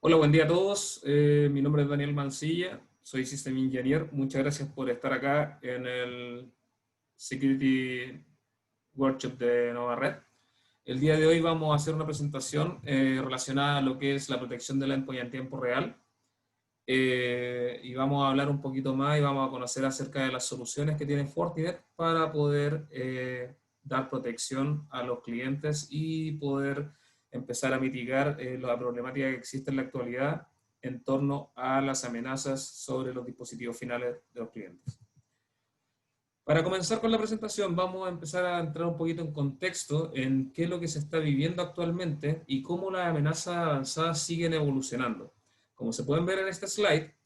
Hola, buen día a todos. Mi nombre es Daniel Mancilla, soy System Engineer. Muchas gracias por estar acá en el Security Workshop de Nova Red. El día de hoy vamos a hacer una presentación relacionada a lo que es la protección del endpoint en tiempo real. Y vamos a hablar un poquito más y vamos a conocer acerca de las soluciones que tiene Fortinet para poder dar protección a los clientes y poder empezar a mitigar la problemática que existe en la actualidad en torno a las amenazas sobre los dispositivos finales de los clientes. Para comenzar con la presentación, vamos a empezar a entrar un poquito en contexto en qué es lo que se está viviendo actualmente y cómo las amenazas avanzadas siguen evolucionando. Como se pueden ver en este slide,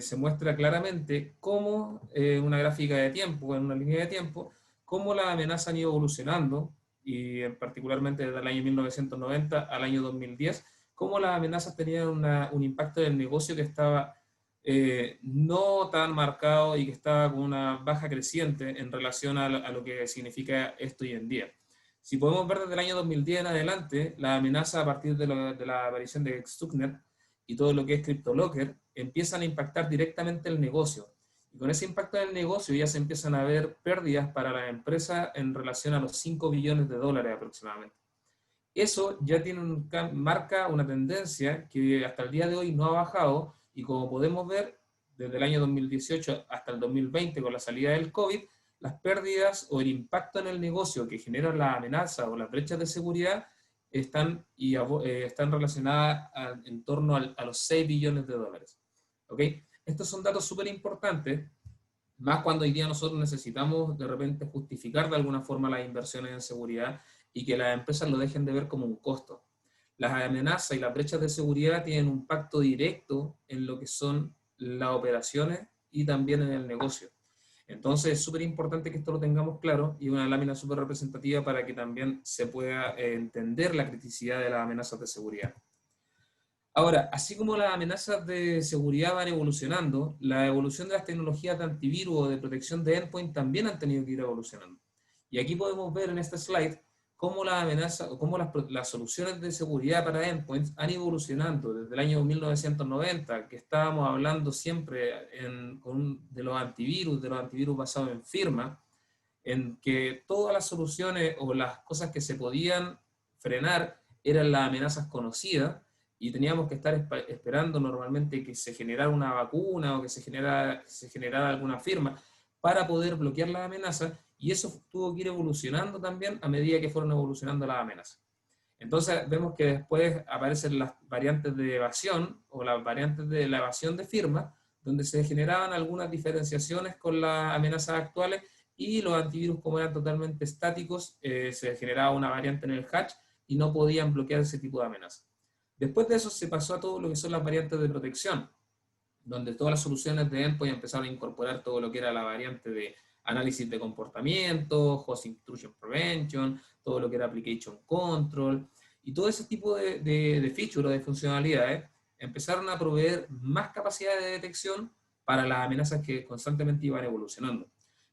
se muestra claramente cómo una gráfica de tiempo, en una línea de tiempo, cómo las amenazas han ido evolucionando, y particularmente desde el año 1990 al año 2010, cómo las amenazas tenían un impacto en el negocio que estaba no tan marcado y que estaba con una baja creciente en relación a lo que significa esto hoy en día. Si podemos ver desde el año 2010 en adelante, la amenaza a partir de la aparición de Stuxnet y todo lo que es CryptoLocker empiezan a impactar directamente el negocio. Y con ese impacto en el negocio ya se empiezan a ver pérdidas para la empresa en relación a los 5 billones de dólares aproximadamente. Eso ya marca una tendencia que hasta el día de hoy no ha bajado, y como podemos ver, desde el año 2018 hasta el 2020, con la salida del COVID, las pérdidas o el impacto en el negocio que generan la amenaza o las brechas de seguridad están relacionadas en torno a los 6 billones de dólares. ¿Okay? Estos son datos súper importantes, más cuando hoy día nosotros necesitamos de repente justificar de alguna forma las inversiones en seguridad y que las empresas lo dejen de ver como un costo. Las amenazas y las brechas de seguridad tienen un impacto directo en lo que son las operaciones y también en el negocio. Entonces es súper importante que esto lo tengamos claro, y una lámina súper representativa para que también se pueda entender la criticidad de las amenazas de seguridad. Ahora, así como las amenazas de seguridad van evolucionando, la evolución de las tecnologías de antivirus o de protección de endpoint también han tenido que ir evolucionando. Y aquí podemos ver en este slide cómo las amenazas o cómo las soluciones de seguridad para endpoints han ido evolucionando desde el año 1990, que estábamos hablando siempre de los antivirus basados en firma, en que todas las soluciones o las cosas que se podían frenar eran las amenazas conocidas, y teníamos que estar esperando normalmente que se generara una vacuna o que se generara alguna firma para poder bloquear las amenazas, y eso tuvo que ir evolucionando también a medida que fueron evolucionando las amenazas. Entonces vemos que después aparecen las variantes de evasión o las variantes de la evasión de firma, donde se generaban algunas diferenciaciones con las amenazas actuales, y los antivirus, como eran totalmente estáticos, se generaba una variante en el hatch y no podían bloquear ese tipo de amenazas. Después de eso se pasó a todo lo que son las variantes de protección, donde todas las soluciones de endpoint empezaron a incorporar todo lo que era la variante de análisis de comportamiento, host intrusion prevention, todo lo que era application control, y todo ese tipo de features o de funcionalidades empezaron a proveer más capacidad de detección para las amenazas que constantemente iban evolucionando.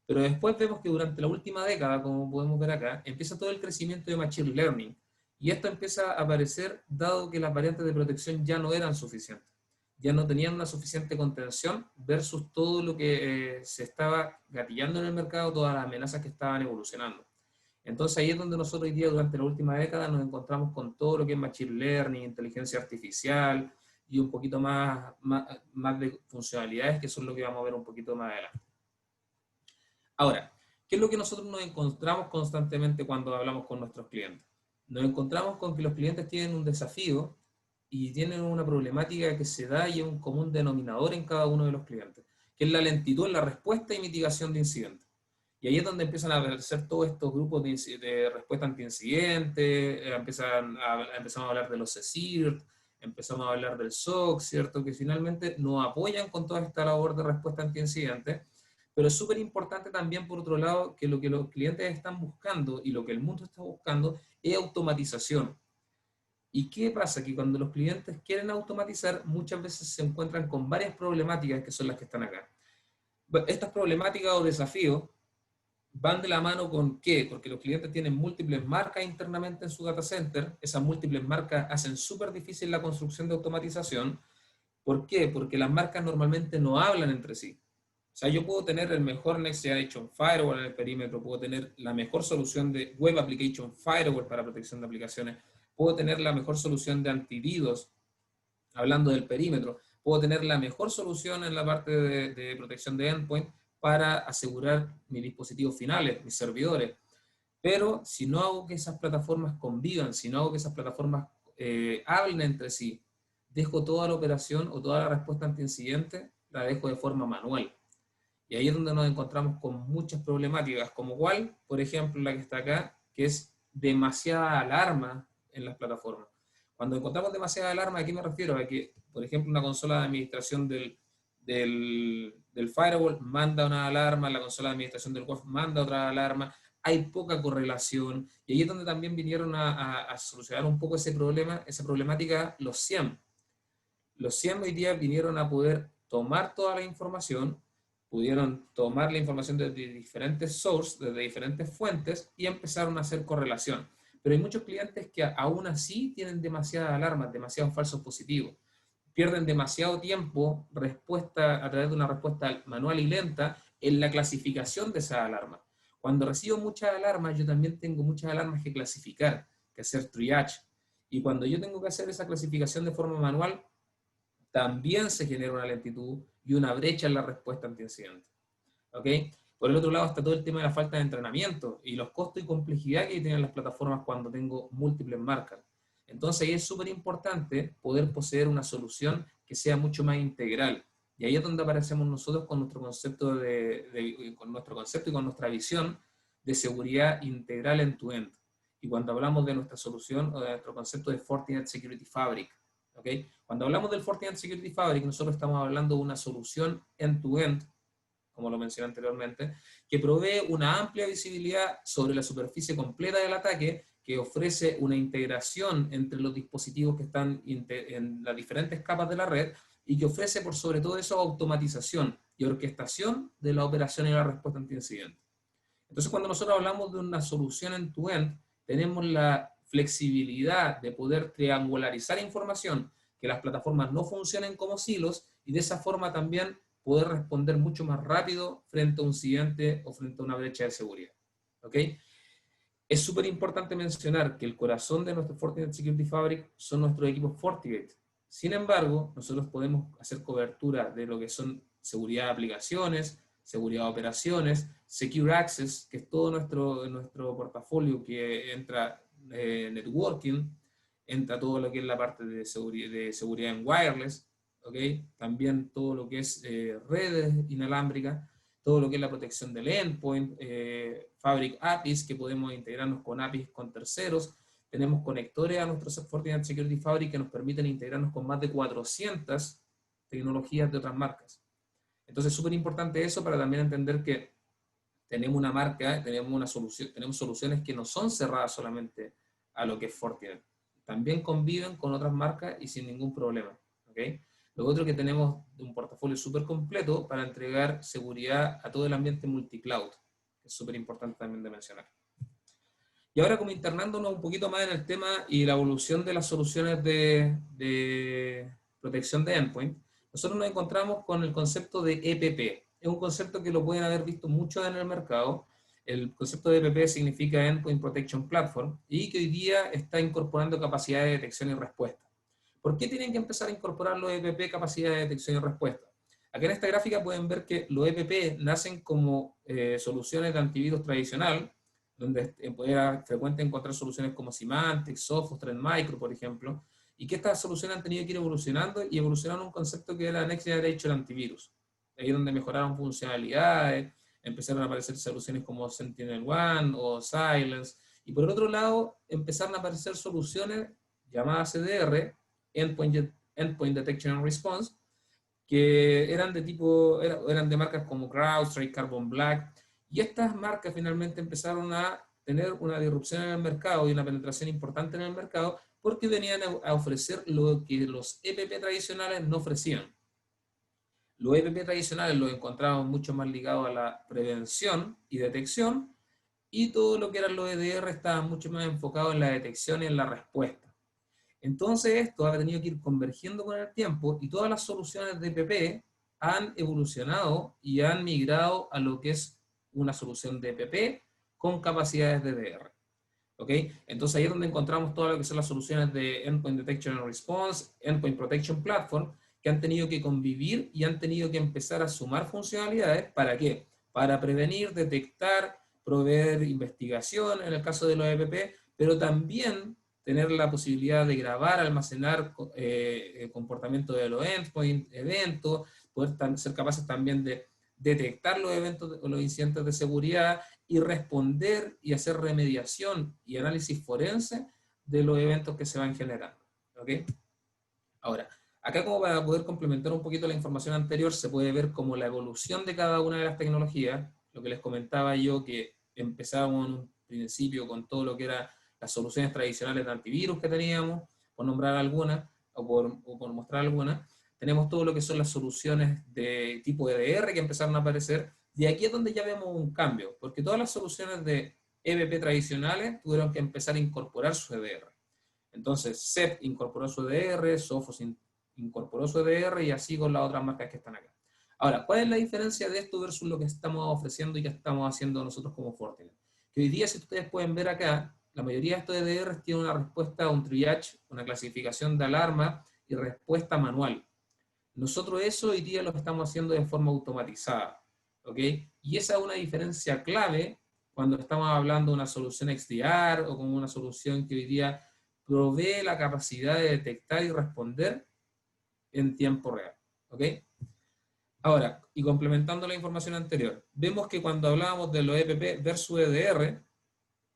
Pero después vemos que durante la última década, como podemos ver acá, empieza todo el crecimiento de Machine Learning, y esto empieza a aparecer dado que las variantes de protección ya no eran suficientes, ya no tenían una suficiente contención versus todo lo que se estaba gatillando en el mercado, todas las amenazas que estaban evolucionando. Entonces ahí es donde nosotros hoy día, durante la última década, nos encontramos con todo lo que es Machine Learning, inteligencia artificial y un poquito más de funcionalidades, que son lo que vamos a ver un poquito más adelante. Ahora, ¿qué es lo que nosotros nos encontramos constantemente cuando hablamos con nuestros clientes? Nos encontramos con que los clientes tienen un desafío y tienen una problemática que se da y es un común denominador en cada uno de los clientes, que es la lentitud en la respuesta y mitigación de incidentes. Y ahí es donde empiezan a aparecer todos estos grupos de respuesta anti-incidente, empezamos a hablar de los CSIRT, empezamos a hablar del SOC, ¿cierto? Que finalmente nos apoyan con toda esta labor de respuesta anti-incidente. Pero es súper importante también, por otro lado, que lo que los clientes están buscando y lo que el mundo está buscando es automatización. ¿Y qué pasa? Que cuando los clientes quieren automatizar, muchas veces se encuentran con varias problemáticas que son las que están acá. Estas problemáticas o desafíos van de la mano con ¿qué? Porque los clientes tienen múltiples marcas internamente en su data center, esas múltiples marcas hacen súper difícil la construcción de automatización. ¿Por qué? Porque las marcas normalmente no hablan entre sí. O sea, yo puedo tener el mejor Next Generation Firewall en el perímetro, puedo tener la mejor solución de Web Application Firewall para protección de aplicaciones, puedo tener la mejor solución de antivirus, hablando del perímetro, puedo tener la mejor solución en la parte de protección de endpoint para asegurar mis dispositivos finales, mis servidores. Pero si no hago que esas plataformas convivan, si no hago que esas plataformas hablen entre sí, dejo toda la operación o toda la respuesta ante incidente, la dejo de forma manual. Y ahí es donde nos encontramos con muchas problemáticas, como cuál, por ejemplo, la que está acá, que es demasiada alarma en las plataformas. Cuando encontramos demasiada alarma, ¿a qué me refiero? A que, por ejemplo, una consola de administración del firewall manda una alarma, la consola de administración del WAF manda otra alarma, hay poca correlación, y ahí es donde también vinieron a solucionar un poco ese problema, esa problemática los SIEM. Los SIEM hoy día vinieron a poder tomar toda la información, pudieron tomar la información desde diferentes sources, desde diferentes fuentes, y empezaron a hacer correlación. Pero hay muchos clientes que aún así tienen demasiadas alarmas, demasiados falsos positivos. Pierden demasiado tiempo respuesta, a través de una respuesta manual y lenta en la clasificación de esa alarma. Cuando recibo muchas alarmas, yo también tengo muchas alarmas que clasificar, que hacer triage. Y cuando yo tengo que hacer esa clasificación de forma manual, también se genera una lentitud y una brecha en la respuesta ante incidentes. ¿Ok? Por el otro lado está todo el tema de la falta de entrenamiento y los costos y complejidad que tienen las plataformas cuando tengo múltiples marcas. Entonces ahí es súper importante poder poseer una solución que sea mucho más integral. Y ahí es donde aparecemos nosotros con nuestro concepto, con nuestro concepto y con nuestra visión de seguridad integral end-to-end. Y cuando hablamos de nuestra solución o de nuestro concepto de Fortinet Security Fabric, ¿okay? Cuando hablamos del Fortinet Security Fabric, nosotros estamos hablando de una solución end-to-end, como lo mencioné anteriormente, que provee una amplia visibilidad sobre la superficie completa del ataque, que ofrece una integración entre los dispositivos que están en las diferentes capas de la red y que ofrece por sobre todo eso automatización y orquestación de la operación y la respuesta ante incidentes. Entonces, cuando nosotros hablamos de una solución end-to-end, tenemos la flexibilidad de poder triangularizar información, que las plataformas no funcionen como silos y de esa forma también poder responder mucho más rápido frente a un incidente o frente a una brecha de seguridad. ¿Ok? Es súper importante mencionar que el corazón de nuestro Fortinet Security Fabric son nuestros equipos FortiGate. Sin embargo, nosotros podemos hacer cobertura de lo que son seguridad de aplicaciones, seguridad de operaciones, Secure Access, que es todo nuestro portafolio que entra networking, entra todo lo que es la parte de seguridad en wireless, ¿okay? También todo lo que es redes inalámbricas, todo lo que es la protección del endpoint, Fabric APIs, que podemos integrarnos con APIs con terceros. Tenemos conectores a nuestro Fortinet Security Fabric que nos permiten integrarnos con más de 400 tecnologías de otras marcas. Entonces es súper importante eso para también entender que tenemos una marca, tenemos una solución, tenemos soluciones que no son cerradas solamente a lo que es Fortinet. También conviven con otras marcas y sin ningún problema. ¿Okay? Lo otro que tenemos un portafolio súper completo para entregar seguridad a todo el ambiente multicloud, que es súper importante también de mencionar. Y ahora como internándonos un poquito más en el tema y la evolución de las soluciones de protección de endpoint, nosotros nos encontramos con el concepto de EPP. Es un concepto que lo pueden haber visto mucho en el mercado. El concepto de EPP significa Endpoint Protection Platform y que hoy día está incorporando capacidad de detección y respuesta. ¿Por qué tienen que empezar a incorporar los EPP capacidad de detección y respuesta? Aquí en esta gráfica pueden ver que los EPP nacen como soluciones de antivirus tradicional, donde era frecuente encontrar soluciones como Symantec, Sophos, Trend Micro, por ejemplo, y que estas soluciones han tenido que ir evolucionando y evolucionaron un concepto que era Next Generation Antivirus. Ahí es donde mejoraron funcionalidades, empezaron a aparecer soluciones como SentinelOne o Silence, y por el otro lado empezaron a aparecer soluciones llamadas CDR, Endpoint Detection and Response, que eran de tipo, eran de marcas como CrowdStrike, Carbon Black, y estas marcas finalmente empezaron a tener una disrupción en el mercado y una penetración importante en el mercado porque venían a ofrecer lo que los EPP tradicionales no ofrecían. Los EPP tradicionales los encontramos mucho más ligados a la prevención y detección, y todo lo que eran los EDR estaba mucho más enfocado en la detección y en la respuesta. Entonces esto ha tenido que ir convergiendo con el tiempo y todas las soluciones de EPP han evolucionado y han migrado a lo que es una solución de EPP con capacidades de EDR. ¿Ok? Entonces ahí es donde encontramos todo lo que son las soluciones de Endpoint Detection and Response, Endpoint Protection Platform, que han tenido que convivir y han tenido que empezar a sumar funcionalidades. ¿Para qué? Para prevenir, detectar, proveer investigación en el caso de los EPP, pero también tener la posibilidad de grabar, almacenar el comportamiento de los endpoints, eventos, poder ser capaces también de detectar los eventos o los incidentes de seguridad y responder y hacer remediación y análisis forense de los eventos que se van generando. ¿Ok? Ahora, acá como para poder complementar un poquito la información anterior, se puede ver como la evolución de cada una de las tecnologías, lo que les comentaba yo, que empezábamos en un principio con todo lo que eran las soluciones tradicionales de antivirus que teníamos, por nombrar algunas, o por mostrar algunas. Tenemos todo lo que son las soluciones de tipo EDR que empezaron a aparecer, y aquí es donde ya vemos un cambio, porque todas las soluciones de EPP tradicionales tuvieron que empezar a incorporar su EDR. Entonces, SEP incorporó su EDR, Sophos incorporó su EDR y así con las otras marcas que están acá. Ahora, ¿cuál es la diferencia de esto versus lo que estamos ofreciendo y que estamos haciendo nosotros como Fortinet? Que hoy día, si ustedes pueden ver acá, la mayoría de estos EDR tienen una respuesta a un triage, una clasificación de alarma y respuesta manual. Nosotros eso hoy día lo estamos haciendo de forma automatizada, ¿ok? Y esa es una diferencia clave cuando estamos hablando de una solución XDR o como una solución que hoy día provee la capacidad de detectar y responder en tiempo real, ¿ok? Ahora, y complementando la información anterior, vemos que cuando hablábamos de los EPP versus EDR,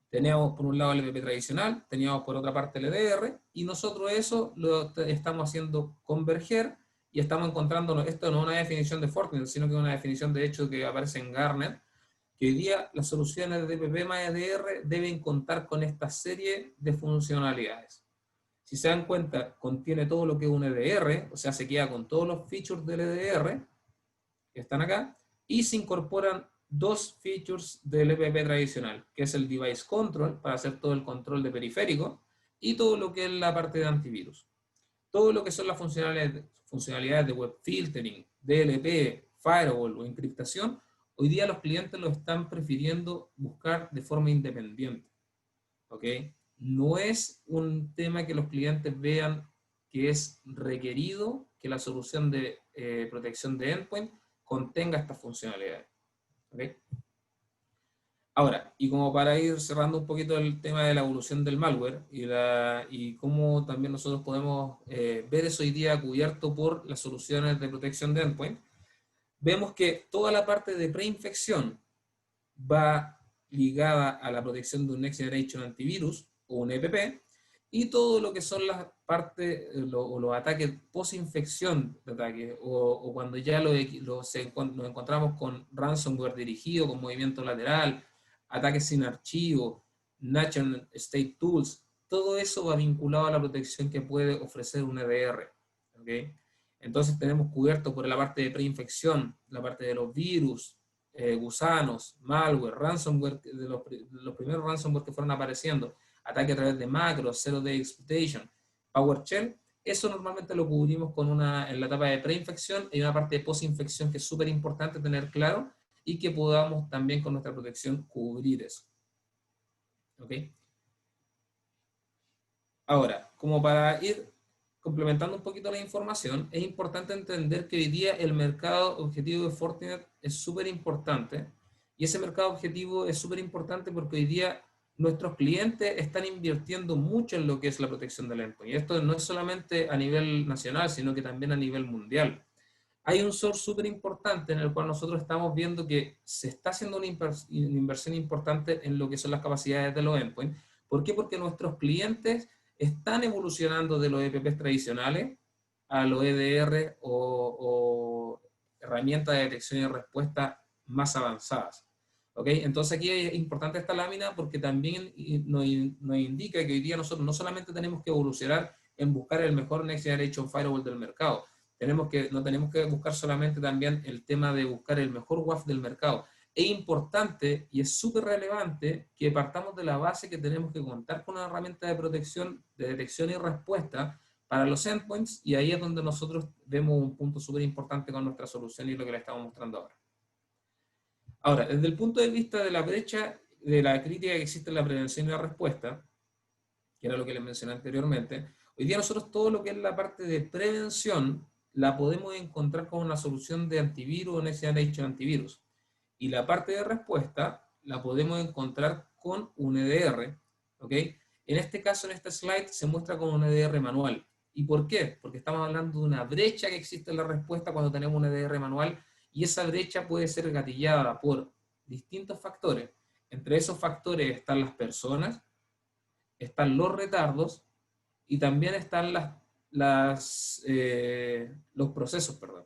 teníamos por un lado el EPP tradicional, teníamos por otra parte el EDR, y nosotros eso lo estamos haciendo converger y estamos encontrando, esto no es una definición de Fortinet, sino que es una definición de hecho que aparece en Gartner, que hoy día las soluciones de EPP más EDR deben contar con esta serie de funcionalidades. Si se dan cuenta, contiene todo lo que es un EDR, o sea, se queda con todos los features del EDR que están acá, y se incorporan dos features del EPP tradicional, que es el Device Control, para hacer todo el control de periférico, y todo lo que es la parte de antivirus. Todo lo que son las funcionalidades de web filtering, DLP, firewall o encriptación, hoy día los clientes lo están prefiriendo buscar de forma independiente. ¿Ok? No es un tema que los clientes vean que es requerido que la solución de protección de endpoint contenga estas funcionalidades. ¿Okay? Ahora, y como para ir cerrando un poquito el tema de la evolución del malware y cómo también nosotros podemos ver eso hoy día cubierto por las soluciones de protección de endpoint, vemos que toda la parte de preinfección va ligada a la protección de un Next Generation Antivirus o un EPP, y todo lo que son las partes o los ataques post-infección de ataque, o cuando ya nos encontramos con ransomware dirigido, con movimiento lateral, ataques sin archivo, National State Tools, todo eso va vinculado a la protección que puede ofrecer un EDR. ¿Okay? Entonces tenemos cubierto por la parte de preinfección, la parte de los virus, gusanos, malware, ransomware, de los primeros ransomware que fueron apareciendo, ataque a través de macros, zero day exploitation, PowerShell, eso normalmente lo cubrimos en la etapa de preinfección y una parte de postinfección que es súper importante tener claro y que podamos también con nuestra protección cubrir eso. ¿Ok? Ahora, como para ir complementando un poquito la información, es importante entender que hoy día el mercado objetivo de Fortinet es súper importante, y ese mercado objetivo es súper importante porque hoy día nuestros clientes están invirtiendo mucho en lo que es la protección del endpoint. Y esto no es solamente a nivel nacional, sino que también a nivel mundial. Hay un source súper importante en el cual nosotros estamos viendo que se está haciendo una inversión importante en lo que son las capacidades de los endpoints. ¿Por qué? Porque nuestros clientes están evolucionando de los EPPs tradicionales a los EDR o herramientas de detección y respuesta más avanzadas. ¿Ok? Entonces aquí es importante esta lámina porque también nos indica que hoy día nosotros no solamente tenemos que evolucionar en buscar el mejor Next Generation Firewall del mercado, no tenemos que buscar solamente también el tema de buscar el mejor WAF del mercado. Es importante y es súper relevante que partamos de la base que tenemos que contar con una herramienta de protección, de detección y respuesta para los endpoints, y ahí es donde nosotros vemos un punto súper importante con nuestra solución y lo que le estamos mostrando ahora. Ahora, desde el punto de vista de la brecha, de la crítica que existe en la prevención y la respuesta, que era lo que les mencioné anteriormente, hoy día nosotros todo lo que es la parte de prevención la podemos encontrar con una solución de antivirus o Next Generation Antivirus. Y la parte de respuesta la podemos encontrar con un EDR, ¿ok? En este caso, en este slide, se muestra con un EDR manual. ¿Y por qué? Porque estamos hablando de una brecha que existe en la respuesta cuando tenemos un EDR manual, y esa brecha puede ser gatillada por distintos factores. Entre esos factores están las personas, están los retardos, y también están los procesos, perdón.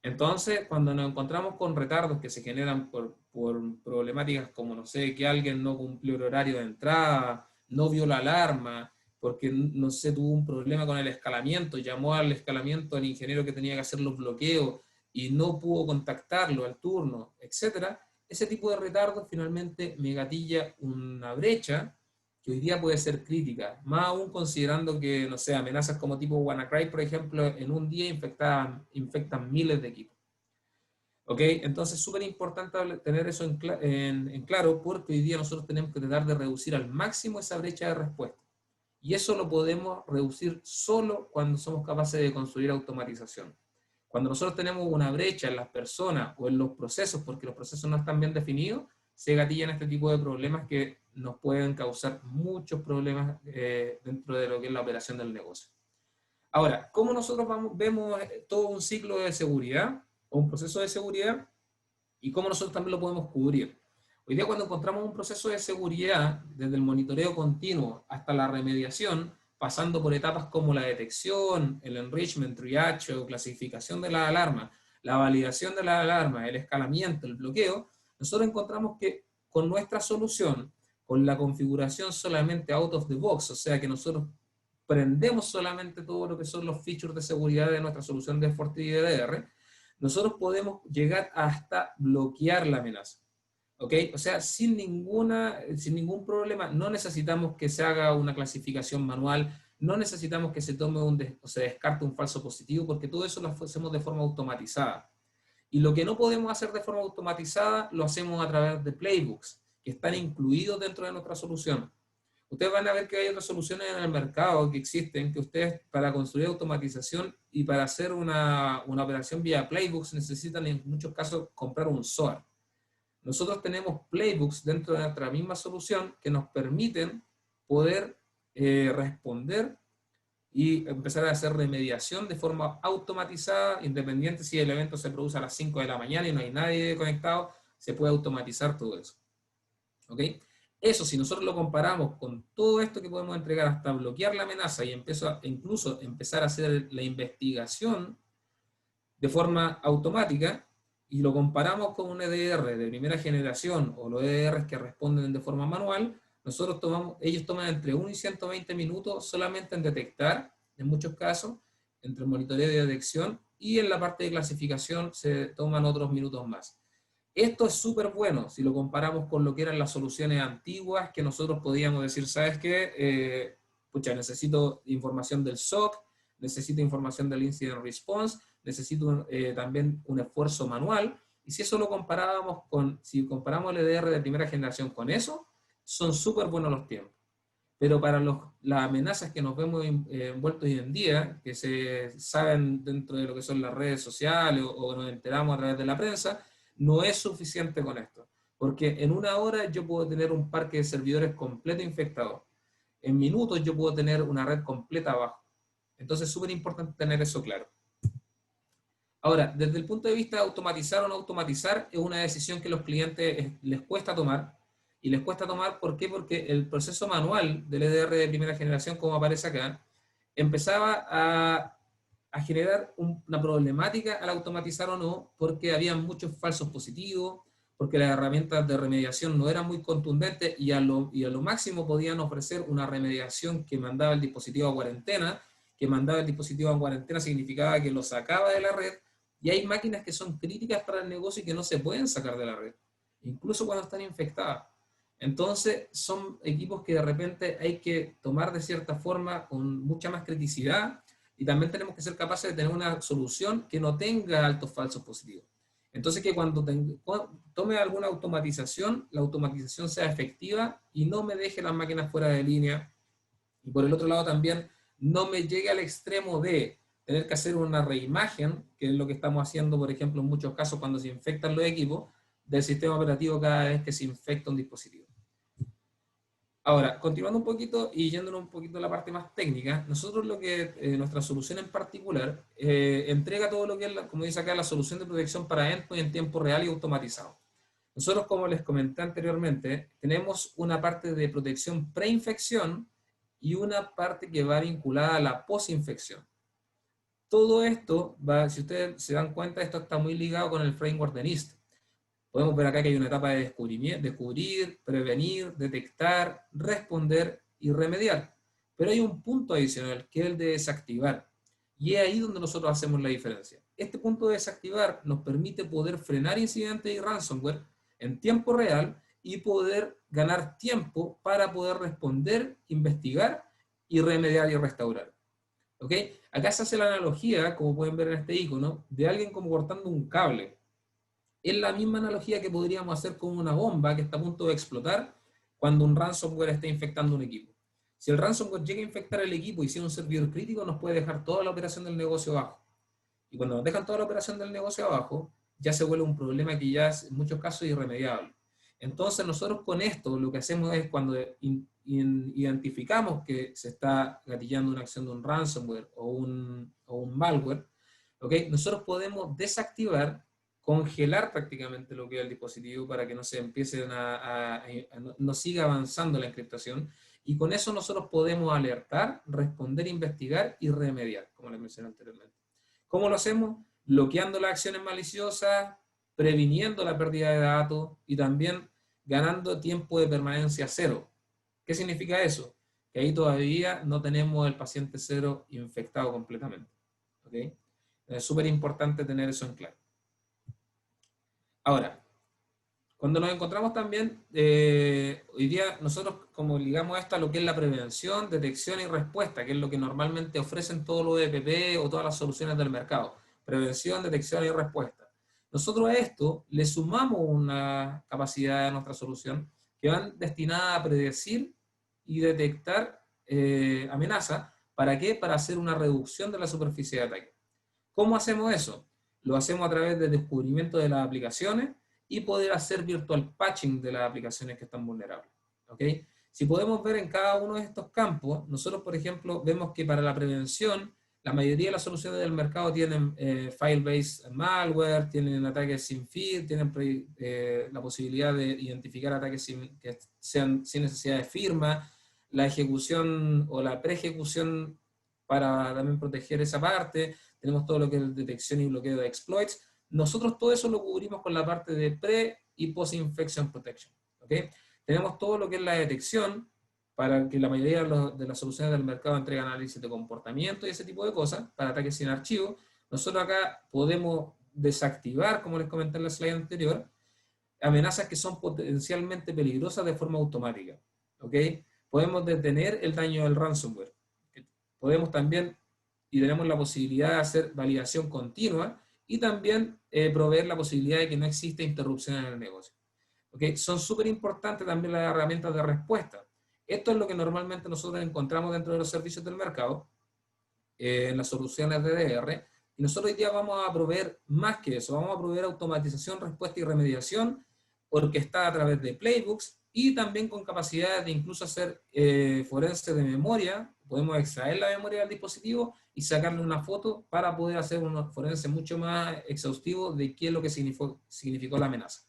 Entonces, cuando nos encontramos con retardos que se generan por problemáticas como, no sé, que alguien no cumplió el horario de entrada, no vio la alarma, porque, no sé, tuvo un problema con el escalamiento, llamó al escalamiento al ingeniero que tenía que hacer los bloqueos y no pudo contactarlo al turno, etc. Ese tipo de retardos finalmente me gatilla una brecha que hoy día puede ser crítica, más aún considerando que, no sé, amenazas como tipo WannaCry, por ejemplo, en un día infectan miles de equipos. ¿Ok? Entonces, súper importante tener eso en claro, porque hoy día nosotros tenemos que tratar de reducir al máximo esa brecha de respuesta. Y eso lo podemos reducir solo cuando somos capaces de construir automatización. Cuando nosotros tenemos una brecha en las personas o en los procesos, porque los procesos no están bien definidos, se gatillan este tipo de problemas que nos pueden causar muchos problemas dentro de lo que es la operación del negocio. Ahora, ¿cómo nosotros vemos todo un ciclo de seguridad o un proceso de seguridad y cómo nosotros también lo podemos cubrir? Hoy día, cuando encontramos un proceso de seguridad, desde el monitoreo continuo hasta la remediación, pasando por etapas como la detección, el enrichment, triage o clasificación de la alarma, la validación de la alarma, el escalamiento, el bloqueo, nosotros encontramos que con nuestra solución, con la configuración solamente out of the box, o sea que nosotros prendemos solamente todo lo que son los features de seguridad de nuestra solución de FortiDDR, nosotros podemos llegar hasta bloquear la amenaza. ¿Ok? O sea, sin ningún problema, no necesitamos que se haga una clasificación manual, no necesitamos que se tome o se descarte un falso positivo, porque todo eso lo hacemos de forma automatizada. Y lo que no podemos hacer de forma automatizada, lo hacemos a través de playbooks, que están incluidos dentro de nuestra solución. Ustedes van a ver que hay otras soluciones en el mercado que existen, que ustedes, para construir automatización y para hacer una operación vía playbooks, necesitan en muchos casos comprar un SOAR. Nosotros tenemos playbooks dentro de nuestra misma solución que nos permiten poder responder y empezar a hacer remediación de forma automatizada, independiente si el evento se produce a las 5 de la mañana y no hay nadie conectado, se puede automatizar todo eso. ¿Ok? Eso, si nosotros lo comparamos con todo esto que podemos entregar hasta bloquear la amenaza y incluso empezar a hacer la investigación de forma automática, y lo comparamos con un EDR de primera generación o los EDRs que responden de forma manual, ellos toman entre 1 y 120 minutos solamente en detectar, en muchos casos, entre el monitoreo de detección, y en la parte de clasificación se toman otros minutos más. Esto es súper bueno si lo comparamos con lo que eran las soluciones antiguas, que nosotros podíamos decir, ¿sabes qué? Pucha, necesito información del SOC, necesito información del Incident Response, necesito también un esfuerzo manual, y si eso lo comparábamos si comparamos el EDR de primera generación con eso, son súper buenos los tiempos. Pero para las amenazas que nos vemos envueltos hoy en día, que se saben dentro de lo que son las redes sociales o nos enteramos a través de la prensa, no es suficiente con esto. Porque en una hora yo puedo tener un parque de servidores completo infectado. En minutos yo puedo tener una red completa abajo. Entonces es súper importante tener eso claro. Ahora, desde el punto de vista de automatizar o no automatizar, es una decisión que a los clientes les cuesta tomar. Y les cuesta tomar, ¿por qué? Porque el proceso manual del EDR de primera generación, como aparece acá, empezaba a generar una problemática al automatizar o no, porque había muchos falsos positivos, porque las herramientas de remediación no eran muy contundentes y a lo máximo podían ofrecer una remediación que mandaba el dispositivo a cuarentena, que mandaba el dispositivo en cuarentena significaba que lo sacaba de la red, y hay máquinas que son críticas para el negocio y que no se pueden sacar de la red, incluso cuando están infectadas. Entonces, son equipos que de repente hay que tomar de cierta forma con mucha más criticidad, y también tenemos que ser capaces de tener una solución que no tenga altos falsos positivos. Entonces, que cuando tome alguna automatización, la automatización sea efectiva y no me deje las máquinas fuera de línea. Y por el otro lado también, no me llegue al extremo de tener que hacer una reimagen, que es lo que estamos haciendo, por ejemplo, en muchos casos cuando se infectan los equipos, del sistema operativo cada vez que se infecta un dispositivo. Ahora, continuando un poquito y yéndonos un poquito a la parte más técnica, nosotros lo que, nuestra solución en particular, entrega todo lo que es, como dice acá, la solución de protección para endpoint en tiempo real y automatizado. Nosotros, como les comenté anteriormente, tenemos una parte de protección preinfección y una parte que va vinculada a la posinfección. Todo esto, si ustedes se dan cuenta, esto está muy ligado con el framework de NIST. Podemos ver acá que hay una etapa de descubrir, prevenir, detectar, responder y remediar. Pero hay un punto adicional, que es el de desactivar. Y es ahí donde nosotros hacemos la diferencia. Este punto de desactivar nos permite poder frenar incidentes y ransomware en tiempo real y poder ganar tiempo para poder responder, investigar y remediar y restaurar. ¿Ok? Acá se hace la analogía, como pueden ver en este icono, de alguien como cortando un cable. Es la misma analogía que podríamos hacer con una bomba que está a punto de explotar cuando un ransomware está infectando un equipo. Si el ransomware llega a infectar el equipo y si es un servidor crítico, nos puede dejar toda la operación del negocio abajo. Y cuando nos dejan toda la operación del negocio abajo, ya se vuelve un problema que ya es en muchos casos irremediable. Entonces nosotros con esto lo que hacemos es cuando identificamos que se está gatillando una acción de un ransomware o un malware, ¿okay? Nosotros podemos desactivar, congelar prácticamente lo que es el dispositivo para que no se empiece no siga avanzando la encriptación, y con eso nosotros podemos alertar, responder, investigar y remediar, como les mencioné anteriormente. ¿Cómo lo hacemos? Bloqueando las acciones maliciosas, previniendo la pérdida de datos y también ganando tiempo de permanencia cero. ¿Qué significa eso? Que ahí todavía no tenemos el paciente cero infectado completamente. ¿Okay? Es súper importante tener eso en claro. Ahora, cuando nos encontramos también, hoy día nosotros como ligamos esto a lo que es la prevención, detección y respuesta, que es lo que normalmente ofrecen todos los EPP o todas las soluciones del mercado. Prevención, detección y respuesta. Nosotros a esto le sumamos una capacidad de nuestra solución que van destinada a predecir y detectar amenazas. ¿Para qué? Para hacer una reducción de la superficie de ataque. ¿Cómo hacemos eso? Lo hacemos a través del descubrimiento de las aplicaciones y poder hacer virtual patching de las aplicaciones que están vulnerables. ¿Okay? Si podemos ver en cada uno de estos campos, nosotros, por ejemplo, vemos que para la prevención, la mayoría de las soluciones del mercado tienen file-based malware, tienen ataques sin feed, tienen la posibilidad de identificar ataques que sean sin necesidad de firma, la ejecución o la pre-ejecución para también proteger esa parte. Tenemos todo lo que es detección y bloqueo de exploits. Nosotros todo eso lo cubrimos con la parte de pre- y post-infection protection. ¿Okay? Tenemos todo lo que es la detección, para que la mayoría de las soluciones del mercado entregan análisis de comportamiento y ese tipo de cosas, para ataques sin archivo. Nosotros acá podemos desactivar, como les comenté en la slide anterior, amenazas que son potencialmente peligrosas de forma automática. ¿Okay? Podemos detener el daño del ransomware. Podemos también, y tenemos la posibilidad de hacer validación continua, y también proveer la posibilidad de que no exista interrupción en el negocio. ¿Okay? Son súper importantes también las herramientas de respuesta. Esto es lo que normalmente nosotros encontramos dentro de los servicios del mercado, en las soluciones de DR, y nosotros hoy día vamos a proveer más que eso, vamos a proveer automatización, respuesta y remediación orquestada a través de playbooks, y también con capacidades de incluso hacer forense de memoria. Podemos extraer la memoria del dispositivo y sacarle una foto para poder hacer un forense mucho más exhaustivo de qué es lo que significó la amenaza.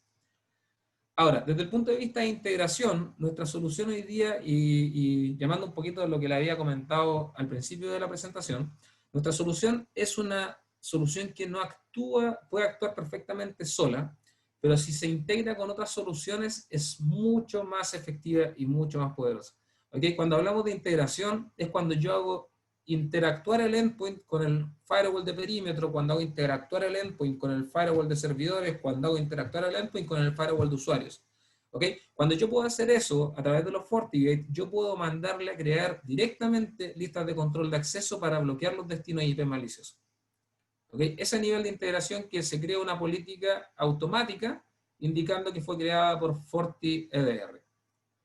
Ahora, desde el punto de vista de integración, nuestra solución hoy día, y llamando un poquito de lo que le había comentado al principio de la presentación, nuestra solución es una solución que no actúa, puede actuar perfectamente sola, pero si se integra con otras soluciones es mucho más efectiva y mucho más poderosa. ¿Okay? Cuando hablamos de integración es cuando yo hago interactuar el endpoint con el firewall de perímetro, cuando hago interactuar el endpoint con el firewall de servidores, cuando hago interactuar el endpoint con el firewall de usuarios. ¿Ok? Cuando yo puedo hacer eso a través de los FortiGate, yo puedo mandarle a crear directamente listas de control de acceso para bloquear los destinos IP maliciosos. ¿Ok? Ese nivel de integración que se crea una política automática indicando que fue creada por FortiEDR.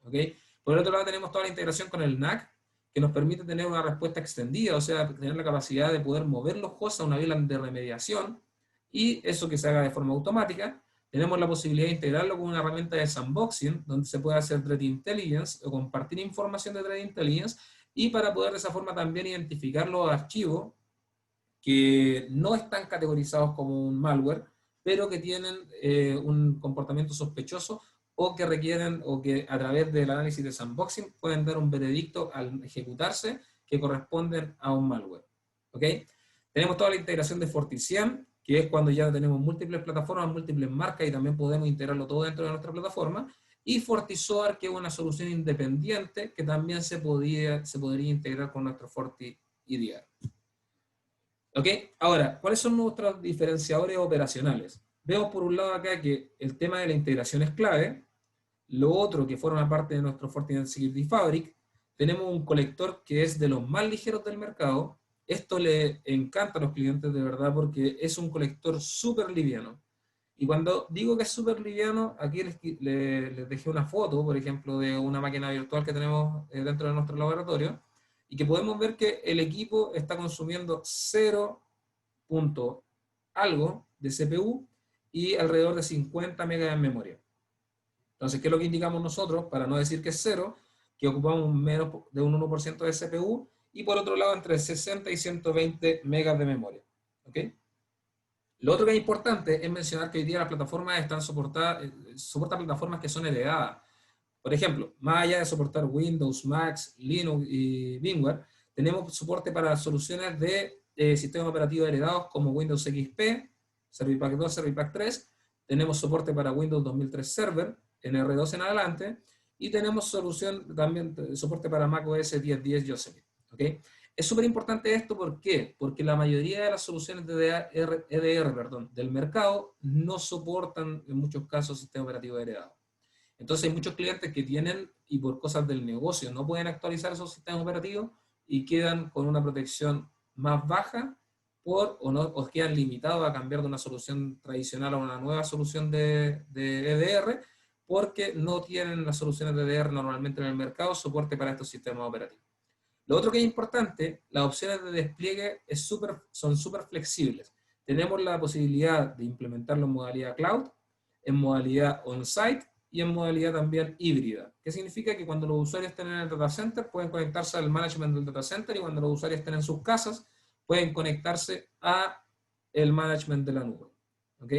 ¿Ok? Por el otro lado tenemos toda la integración con el NAC, que nos permite tener una respuesta extendida, o sea, tener la capacidad de poder mover los hosts a una VLAN de remediación, y eso que se haga de forma automática. Tenemos la posibilidad de integrarlo con una herramienta de sandboxing, donde se puede hacer threat intelligence o compartir información de threat intelligence, y para poder de esa forma también identificar los archivos que no están categorizados como un malware, pero que tienen un comportamiento sospechoso o que requieren o que a través del análisis de sandboxing pueden dar un veredicto al ejecutarse que corresponden a un malware. ¿Ok? Tenemos toda la integración de FortiCIEM, que es cuando ya tenemos múltiples plataformas, múltiples marcas y también podemos integrarlo todo dentro de nuestra plataforma. Y FortiSOAR, que es una solución independiente que también se podría integrar con nuestro FortiEDR. ¿Ok? Ahora, ¿cuáles son nuestros diferenciadores operacionales? Vemos por un lado acá que el tema de la integración es clave. Lo otro, que forma parte de nuestro Fortinet Security Fabric, tenemos un colector que es de los más ligeros del mercado. Esto le encanta a los clientes de verdad porque es un colector súper liviano. Y cuando digo que es súper liviano, aquí les dejé una foto, por ejemplo, de una máquina virtual que tenemos dentro de nuestro laboratorio, y que podemos ver que el equipo está consumiendo 0 punto algo de CPU y alrededor de 50 megas en memoria. Entonces, ¿qué es lo que indicamos nosotros? Para no decir que es cero, que ocupamos menos de un 1% de CPU y por otro lado entre 60 y 120 megas de memoria. ¿Ok? Lo otro que es importante es mencionar que hoy día las plataformas están soportan plataformas que son heredadas. Por ejemplo, más allá de soportar Windows, Mac, Linux y VMware, tenemos soporte para soluciones de sistemas operativos heredados como Windows XP, Servipack 2, Servipack 3. Tenemos soporte para Windows 2003 Server, en R2 en adelante. Y tenemos solución también soporte para macOS 10.10 Yosemite. ¿Okay? Es súper importante esto, ¿por qué? Porque la mayoría de las soluciones de EDR del mercado no soportan en muchos casos sistemas operativos heredados. Entonces hay muchos clientes que tienen y por cosas del negocio no pueden actualizar esos sistemas operativos y quedan con una protección más baja o quedan limitados a cambiar de una solución tradicional a una nueva solución de EDR porque no tienen las soluciones de EDR normalmente en el mercado soporte para estos sistemas operativos. Lo otro que es importante, las opciones de despliegue son súper flexibles. Tenemos la posibilidad de implementarlo en modalidad cloud, en modalidad on-site y en modalidad también híbrida. ¿Qué significa? Que cuando los usuarios estén en el data center pueden conectarse al management del data center y cuando los usuarios estén en sus casas pueden conectarse a el management de la nube. ¿Ok?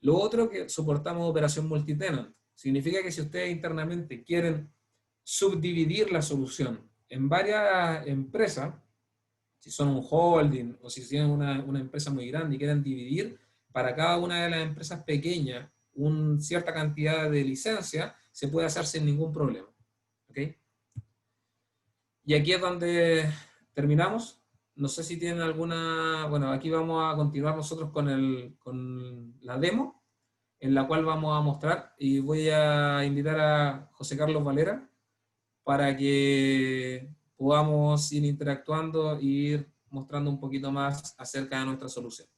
Lo otro que soportamos operación multitenant. Significa que si ustedes internamente quieren subdividir la solución en varias empresas, si son un holding o si tienen una empresa muy grande y quieren dividir para cada una de las empresas pequeñas cierta cantidad de licencia, se puede hacer sin ningún problema. ¿Ok? Y aquí es donde terminamos. No sé si tienen alguna... Bueno, aquí vamos a continuar nosotros con la demo, en la cual vamos a mostrar, y voy a invitar a José Carlos Valera para que podamos ir interactuando e ir mostrando un poquito más acerca de nuestra solución.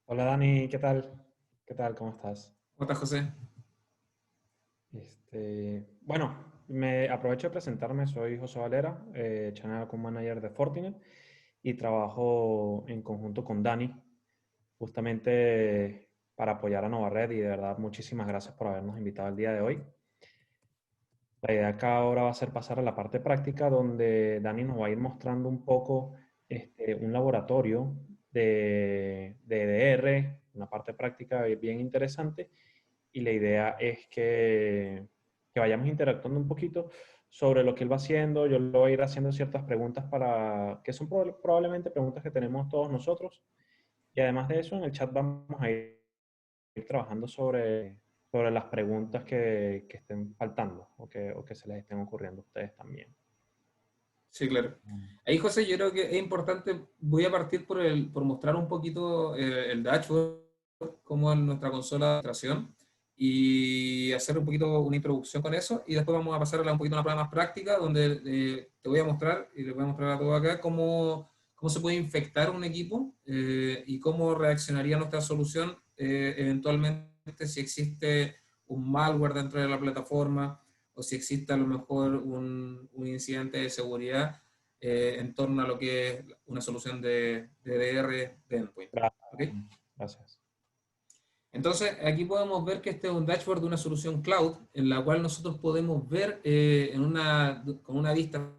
Hola Dani, ¿qué tal? ¿Qué tal? ¿Cómo estás? ¿Cómo estás, José? Bueno, me aprovecho de presentarme, soy José Valera, Channel Account Manager de Fortinet y trabajo en conjunto con Dani, justamente para apoyar a Novared y de verdad muchísimas gracias por habernos invitado el día de hoy. La idea acá ahora va a ser pasar a la parte práctica donde Dani nos va a ir mostrando un poco un laboratorio de EDR, una parte práctica bien interesante y la idea es que vayamos interactuando un poquito sobre lo que él va haciendo. Yo le voy a ir haciendo ciertas preguntas que son probablemente preguntas que tenemos todos nosotros y además de eso en el chat vamos a ir trabajando sobre las preguntas que estén faltando o que se les estén ocurriendo a ustedes también. Sí, claro. Ahí, José, yo creo que es importante, voy a partir por mostrar un poquito el dashboard, cómo es nuestra consola de administración, y hacer un poquito una introducción con eso, y después vamos a pasar a un poquito a una prueba más práctica, donde te voy a mostrar, y les voy a mostrar a todos acá, cómo se puede infectar un equipo y cómo reaccionaría nuestra solución eventualmente si existe un malware dentro de la plataforma, o si existe a lo mejor un incidente de seguridad en torno a lo que es una solución de DDR de endpoint. Gracias. ¿Ok? Gracias. Entonces, aquí podemos ver que este es un dashboard de una solución cloud, en la cual nosotros podemos ver con una vista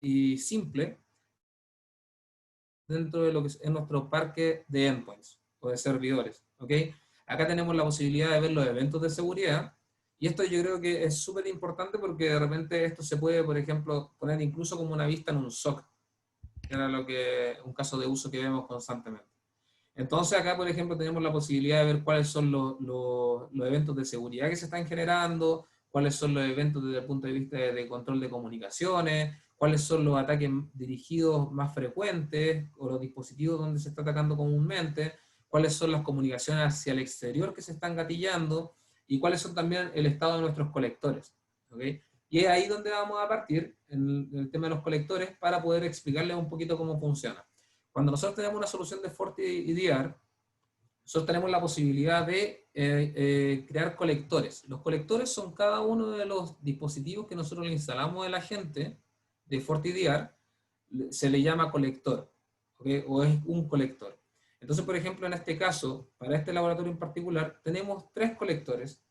y simple dentro de lo que es nuestro parque de endpoints o de servidores. ¿Ok? Acá tenemos la posibilidad de ver los eventos de seguridad, y esto yo creo que es súper importante porque de repente esto se puede, por ejemplo, poner incluso como una vista en un SOC, que era un caso de uso que vemos constantemente. Entonces acá, por ejemplo, tenemos la posibilidad de ver cuáles son los eventos de seguridad que se están generando, cuáles son los eventos desde el punto de vista de control de comunicaciones, cuáles son los ataques dirigidos más frecuentes o los dispositivos donde se está atacando comúnmente, cuáles son las comunicaciones hacia el exterior que se están gatillando y cuáles son también el estado de nuestros colectores. ¿Okay? Y es ahí donde vamos a partir en el tema de los colectores para poder explicarles un poquito cómo funciona. Cuando nosotros tenemos una solución de FortiDR, nosotros tenemos la posibilidad de crear colectores. Los colectores son cada uno de los dispositivos que nosotros le instalamos a la gente de FortiDR, se le llama colector, ¿okay? O es un colector. Entonces, por ejemplo, en este caso, para este laboratorio en particular, tenemos 3 colectores.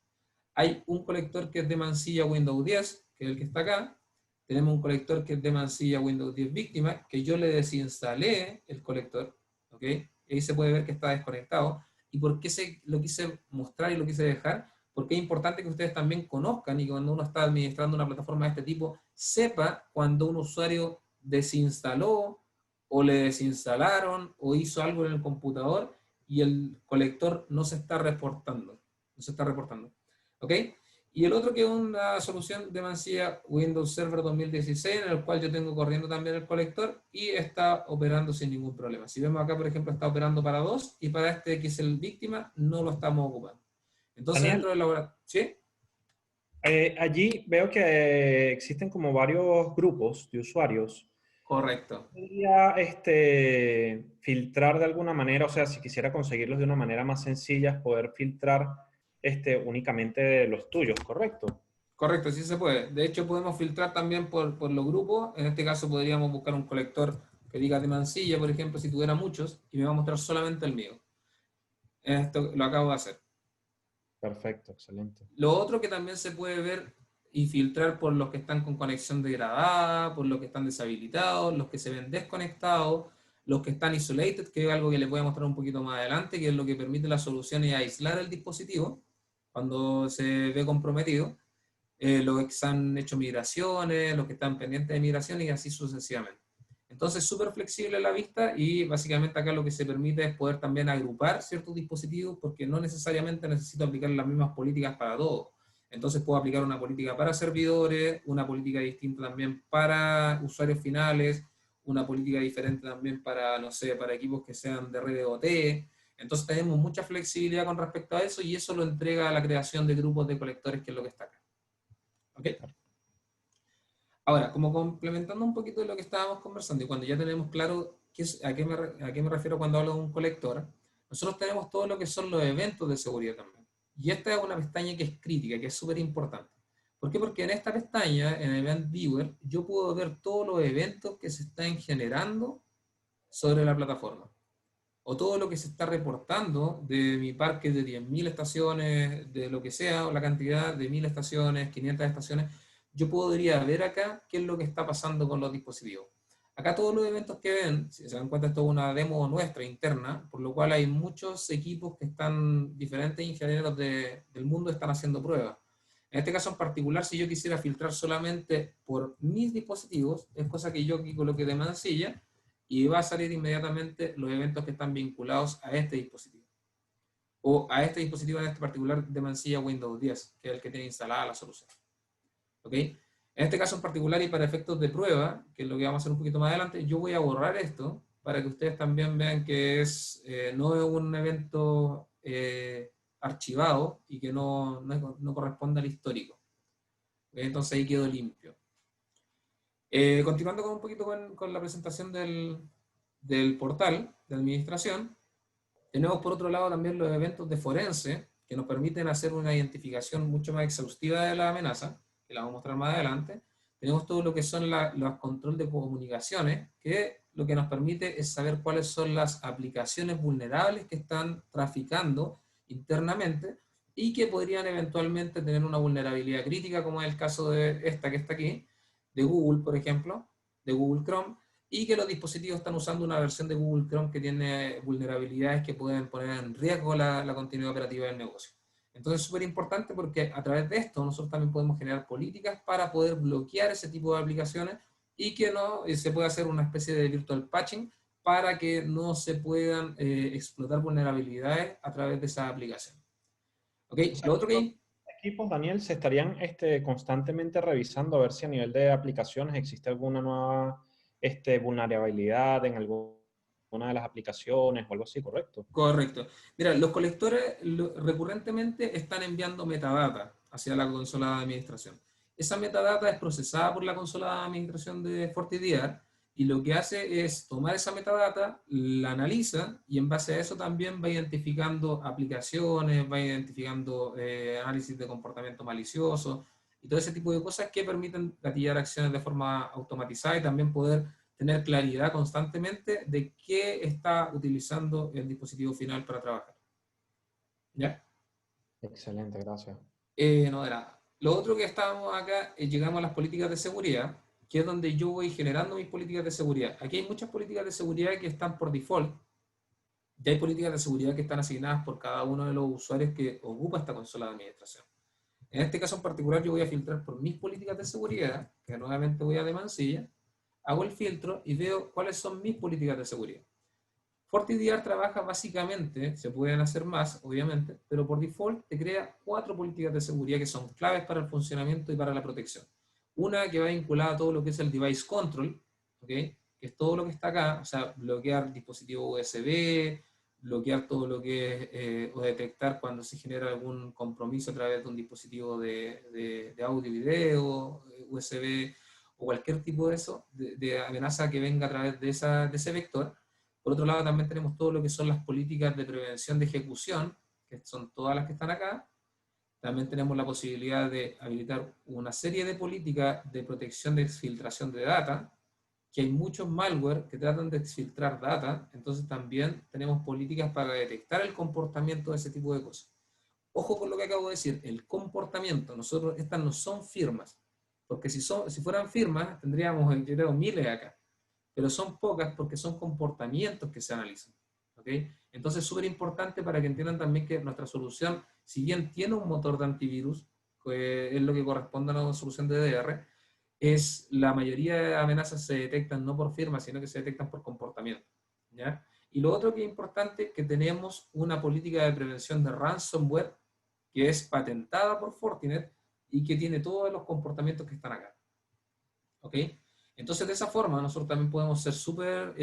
Hay un colector que es de mansilla Windows 10, que es el que está acá. Tenemos un colector que es de mansilla Windows 10 víctima, que yo le desinstalé el colector, ¿ok? Y ahí se puede ver que está desconectado. ¿Y por qué lo quise mostrar y lo quise dejar? Porque es importante que ustedes también conozcan y que cuando uno está administrando una plataforma de este tipo, sepa cuando un usuario desinstaló o le desinstalaron o hizo algo en el computador y el colector no se está reportando. No se está reportando. ¿Ok? Y el otro que es una solución de mansilla Windows Server 2016, en el cual yo tengo corriendo también el colector y está operando sin ningún problema. Si vemos acá, por ejemplo, está operando para 2 y para este que es el víctima no lo estamos ocupando. Entonces, Daniel, dentro del laboratorio... ¿Sí? allí veo que existen como varios grupos de usuarios. Correcto. Podría filtrar de alguna manera, o sea, si quisiera conseguirlos de una manera más sencilla, poder filtrar únicamente los tuyos, ¿correcto? Correcto, sí se puede. De hecho, podemos filtrar también por los grupos. En este caso, podríamos buscar un colector que diga de mansilla, por ejemplo, si tuviera muchos, y me va a mostrar solamente el mío. Esto lo acabo de hacer. Perfecto, excelente. Lo otro que también se puede ver y filtrar por los que están con conexión degradada, por los que están deshabilitados, los que se ven desconectados, los que están isolated, que es algo que les voy a mostrar un poquito más adelante, que es lo que permite la solución es aislar el dispositivo cuando se ve comprometido, los que han hecho migraciones, los que están pendientes de migración y así sucesivamente. Entonces, súper flexible la vista y básicamente acá lo que se permite es poder también agrupar ciertos dispositivos porque no necesariamente necesito aplicar las mismas políticas para todos. Entonces puedo aplicar una política para servidores, una política distinta también para usuarios finales, una política diferente también para, no sé, para equipos que sean de red de OT. Entonces tenemos mucha flexibilidad con respecto a eso y eso lo entrega a la creación de grupos de colectores, que es lo que está acá. ¿Ok? Ahora, como complementando un poquito de lo que estábamos conversando y cuando ya tenemos claro a qué me refiero cuando hablo de un colector, nosotros tenemos todo lo que son los eventos de seguridad también. Y esta es una pestaña que es crítica, que es súper importante. ¿Por qué? Porque en esta pestaña, en Event Viewer, yo puedo ver todos los eventos que se están generando sobre la plataforma. O todo lo que se está reportando de mi parque de 10.000 estaciones, de lo que sea, o la cantidad de 1.000 estaciones, 500 estaciones, yo podría ver acá qué es lo que está pasando con los dispositivos. Acá todos los eventos que ven, si se dan cuenta, esto es una demo nuestra interna, por lo cual hay muchos equipos que están, diferentes ingenieros del mundo están haciendo pruebas. En este caso en particular, si yo quisiera filtrar solamente por mis dispositivos, es cosa que yo aquí coloque de mansilla, y va a salir inmediatamente los eventos que están vinculados a este dispositivo. O a este dispositivo en este particular de mansilla Windows 10, que es el que tiene instalada la solución. ¿Ok? En este caso en particular y para efectos de prueba, que es lo que vamos a hacer un poquito más adelante, yo voy a borrar esto para que ustedes también vean que no es un evento archivado y que no corresponde al histórico. Entonces ahí quedó limpio. Continuando con un poquito con la presentación del portal de administración, tenemos por otro lado también los eventos de forense, que nos permiten hacer una identificación mucho más exhaustiva de la amenaza, que la vamos a mostrar más adelante. Tenemos todo lo que son los control de comunicaciones, que lo que nos permite es saber cuáles son las aplicaciones vulnerables que están traficando internamente y que podrían eventualmente tener una vulnerabilidad crítica, como es el caso de esta que está aquí, de Google, por ejemplo, de Google Chrome, y que los dispositivos están usando una versión de Google Chrome que tiene vulnerabilidades que pueden poner en riesgo la continuidad operativa del negocio. Entonces es súper importante porque a través de esto nosotros también podemos generar políticas para poder bloquear ese tipo de aplicaciones y que no se pueda hacer una especie de virtual patching para que no se puedan explotar vulnerabilidades a través de esa aplicación. ¿Ok? O sea, Lo otro que... equipos, Daniel, se estarían constantemente revisando a ver si a nivel de aplicaciones existe alguna nueva vulnerabilidad en alguna de las aplicaciones o algo así, ¿correcto? Correcto. Mira, los colectores recurrentemente están enviando metadata hacia la consola de administración. Esa metadata es procesada por la consola de administración de FortiDR y lo que hace es tomar esa metadata, la analiza y en base a eso también va identificando aplicaciones, va identificando análisis de comportamiento malicioso y todo ese tipo de cosas que permiten gatillar acciones de forma automatizada y también poder tener claridad constantemente de qué está utilizando el dispositivo final para trabajar. ¿Ya? Excelente, gracias. No de nada. Lo otro que estábamos acá, llegamos a las políticas de seguridad, que es donde yo voy generando mis políticas de seguridad. Aquí hay muchas políticas de seguridad que están por default, y hay políticas de seguridad que están asignadas por cada uno de los usuarios que ocupa esta consola de administración. En este caso en particular yo voy a filtrar por mis políticas de seguridad, que nuevamente voy a de Mansilla, hago el filtro y veo cuáles son mis políticas de seguridad. FortiDR trabaja básicamente, se pueden hacer más, obviamente, pero por default te crea 4 políticas de seguridad que son claves para el funcionamiento y para la protección. Una que va vinculada a todo lo que es el device control, ¿okay? Que es todo lo que está acá, o sea, bloquear dispositivos USB, bloquear todo lo que es, o detectar cuando se genera algún compromiso a través de un dispositivo de audio y video, USB, o cualquier tipo de eso, de amenaza que venga a través de ese vector. Por otro lado, también tenemos todo lo que son las políticas de prevención de ejecución, que son todas las que están acá. También tenemos la posibilidad de habilitar una serie de políticas de protección de exfiltración de data, que hay muchos malware que tratan de exfiltrar data, entonces también tenemos políticas para detectar el comportamiento de ese tipo de cosas. Ojo con lo que acabo de decir, el comportamiento, estas no son firmas, porque si fueran firmas tendríamos, yo creo, miles acá, pero son pocas porque son comportamientos que se analizan. ¿Okay? Entonces es súper importante para que entiendan también que nuestra solución, si bien tiene un motor de antivirus, que es lo que corresponde a una solución de DR, la mayoría de amenazas se detectan no por firma, sino que se detectan por comportamiento. ¿Ya? Y lo otro que es importante es que tenemos una política de prevención de ransomware que es patentada por Fortinet y que tiene todos los comportamientos que están acá. ¿Ok? Entonces, de esa forma, nosotros también podemos ser súper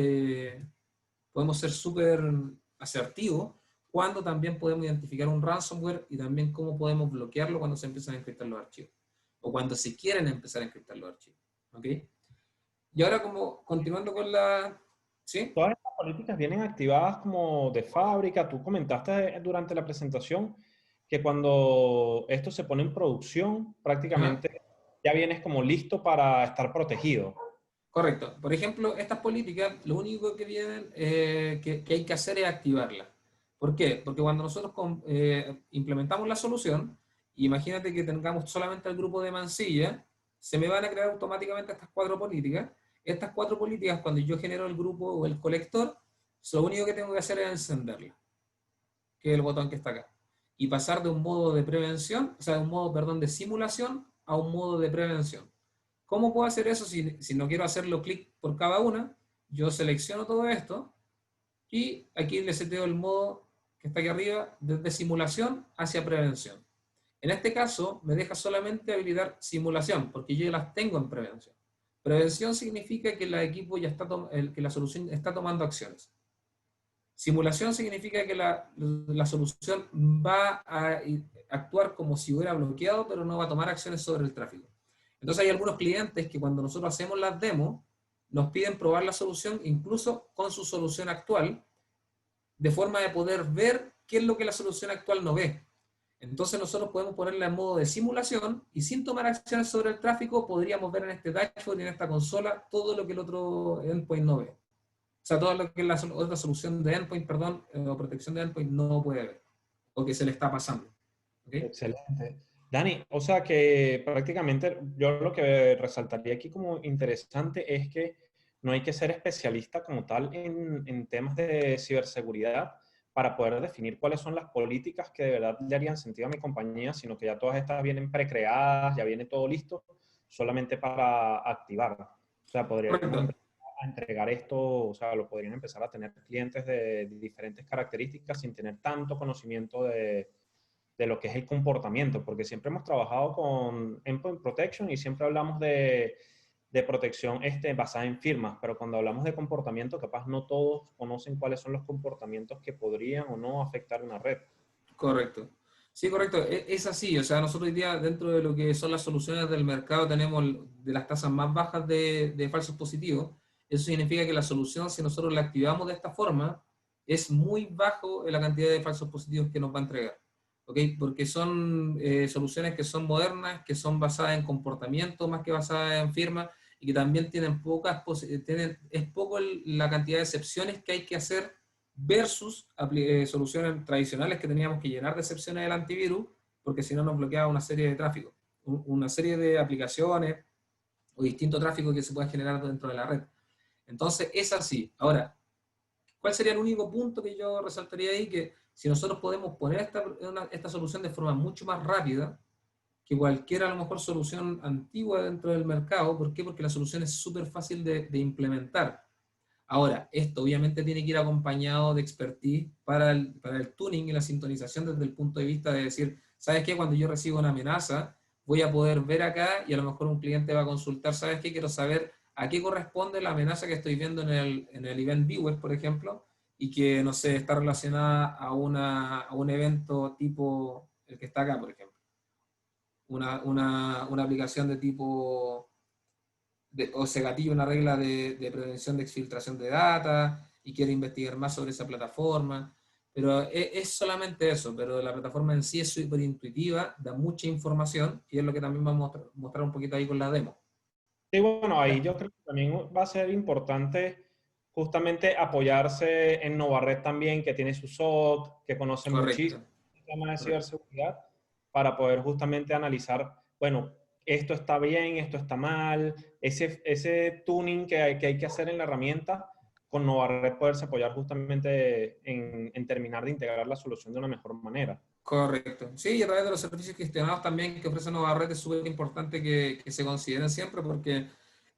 asertivos cuando también podemos identificar un ransomware y también cómo podemos bloquearlo cuando se empiezan a encriptar los archivos o cuando se quieren empezar a encriptar los archivos. ¿Ok? Y ahora, como continuando con la... ¿Sí? Todas estas políticas vienen activadas como de fábrica. Tú comentaste durante la presentación que cuando esto se pone en producción, Ajá. prácticamente ya vienes como listo para estar protegido. Correcto. Por ejemplo, estas políticas, lo único que vienen que hay que hacer es activarlas. ¿Por qué? Porque cuando nosotros implementamos la solución, imagínate que tengamos solamente el grupo de Mansilla, se me van a crear automáticamente estas 4 políticas. Estas 4 políticas, cuando yo genero el grupo o el colector, lo único que tengo que hacer es encenderla, que es el botón que está acá. Y pasar de un modo de prevención, o sea, de un modo, perdón, de simulación a un modo de prevención. ¿Cómo puedo hacer eso si no quiero hacerlo clic por cada una? Yo selecciono todo esto y aquí le seteo el modo que está aquí arriba, desde simulación hacia prevención. En este caso, me deja solamente habilitar simulación, porque yo ya las tengo en prevención. Prevención significa que el equipo ya está que la solución está tomando acciones. Simulación significa que la solución va a actuar como si hubiera bloqueado, pero no va a tomar acciones sobre el tráfico. Entonces hay algunos clientes que cuando nosotros hacemos las demos, nos piden probar la solución incluso con su solución actual, de forma de poder ver qué es lo que la solución actual no ve. Entonces nosotros podemos ponerla en modo de simulación y sin tomar acciones sobre el tráfico podríamos ver en este dashboard y en esta consola todo lo que el otro endpoint no ve. O sea, todo lo que la otra solución de endpoint, perdón, o protección de endpoint no puede ver o que se le está pasando. ¿Okay? Excelente. Dani, o sea que prácticamente yo lo que resaltaría aquí como interesante es que no hay que ser especialista como tal en temas de ciberseguridad para poder definir cuáles son las políticas que de verdad le harían sentido a mi compañía, sino que ya todas estas vienen precreadas, ya viene todo listo, solamente para activar. O sea, podríamos Correcto. empezar a entregar esto, o sea, lo podrían empezar a tener clientes de diferentes características sin tener tanto conocimiento de lo que es el comportamiento, porque siempre hemos trabajado con Endpoint Protection y siempre hablamos de protección basada en firmas, pero cuando hablamos de comportamiento, capaz no todos conocen cuáles son los comportamientos que podrían o no afectar una red. Correcto. Sí, correcto. Es así. O sea, nosotros hoy día, dentro de lo que son las soluciones del mercado, tenemos de las tasas más bajas de falsos positivos. Eso significa que la solución, si nosotros la activamos de esta forma, es muy bajo en la cantidad de falsos positivos que nos va a entregar. ¿Ok? Porque son soluciones que son modernas, que son basadas en comportamiento más que basadas en firma y que también tienen es poco la cantidad de excepciones que hay que hacer versus soluciones tradicionales que teníamos que llenar de excepciones del antivirus, porque si no nos bloqueaba una serie de tráfico, una serie de aplicaciones o distinto tráfico que se puede generar dentro de la red. Entonces, es así. Ahora, ¿cuál sería el único punto que yo resaltaría ahí? Que si nosotros podemos poner esta solución de forma mucho más rápida que cualquier a lo mejor solución antigua dentro del mercado. ¿Por qué? Porque la solución es súper fácil de implementar. Ahora, esto obviamente tiene que ir acompañado de expertise para el tuning y la sintonización desde el punto de vista de decir, ¿sabes qué? Cuando yo recibo una amenaza, voy a poder ver acá y a lo mejor un cliente va a consultar, ¿sabes qué? Quiero saber a qué corresponde la amenaza que estoy viendo en el Event Viewer, por ejemplo, y que, no sé, está relacionada a un evento tipo el que está acá, por ejemplo. Una aplicación de tipo o se gatilla una regla de prevención de exfiltración de data y quiere investigar más sobre esa plataforma. Pero es solamente eso, pero la plataforma en sí es súper intuitiva, da mucha información y es lo que también vamos a mostrar un poquito ahí con la demo. Y bueno, ahí Ya, yo creo que también va a ser importante justamente apoyarse en Novared también, que tiene su SOC, que conoce muchísimo correcto, el tema de correcto. ciberseguridad, para poder justamente analizar, bueno, esto está bien, esto está mal, ese tuning que hay que hacer en la herramienta, con Novared poderse apoyar justamente en terminar de integrar la solución de una mejor manera. Correcto. Sí, y a través de los servicios gestionados también que ofrece Nova Red es súper importante que se consideren siempre porque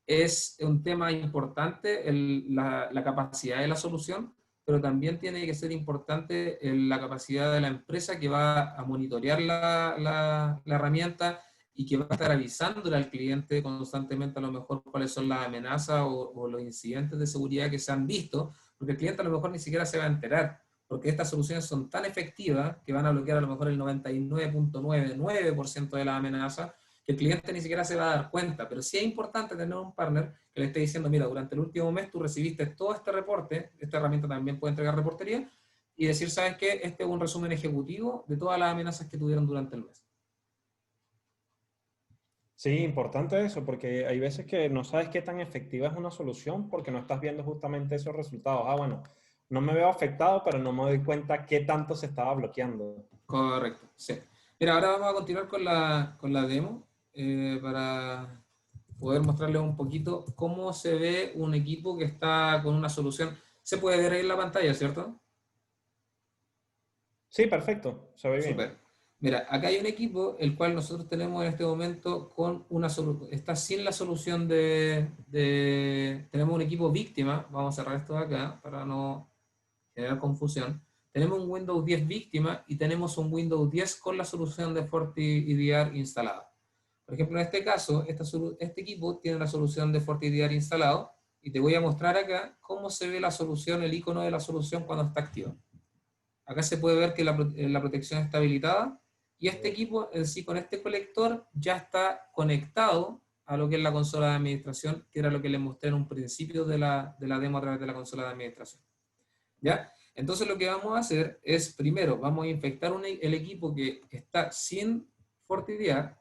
es un tema importante la capacidad de la solución, pero también tiene que ser importante la capacidad de la empresa que va a monitorear la herramienta y que va a estar avisándole al cliente constantemente a lo mejor cuáles son las amenazas o los incidentes de seguridad que se han visto, porque el cliente a lo mejor ni siquiera se va a enterar porque estas soluciones son tan efectivas que van a bloquear a lo mejor el 99.99% de las amenazas, que el cliente ni siquiera se va a dar cuenta. Pero sí es importante tener un partner que le esté diciendo, mira, durante el último mes tú recibiste todo este reporte, esta herramienta también puede entregar reportería, y decir, ¿sabes qué? Este es un resumen ejecutivo de todas las amenazas que tuvieron durante el mes. Sí, importante eso, porque hay veces que no sabes qué tan efectiva es una solución porque no estás viendo justamente esos resultados. Ah, bueno, no me veo afectado, pero no me doy cuenta qué tanto se estaba bloqueando. Correcto, sí. Mira, ahora vamos a continuar con la demo para poder mostrarles un poquito cómo se ve un equipo que está con una solución. Se puede ver ahí en la pantalla, ¿cierto? Sí, perfecto, se ve bien. Súper. Mira, acá hay un equipo el cual nosotros tenemos en este momento con una solución, está sin la solución tenemos un equipo víctima, vamos a cerrar esto de acá para no generar confusión. tenemos un Windows 10 víctima y tenemos un Windows 10 con la solución de FortiEDR instalada. Por ejemplo, en este caso, este equipo tiene la solución de FortiEDR instalado y te voy a mostrar acá cómo se ve la solución, el icono de la solución cuando está activa. Acá se puede ver que la protección está habilitada y este equipo en sí con este colector ya está conectado a lo que es la consola de administración, que era lo que les mostré en un principio de la demo a través de la consola de administración. ¿Ya? Entonces lo que vamos a hacer es, primero, vamos a infectar el equipo que está sin FortiEDR,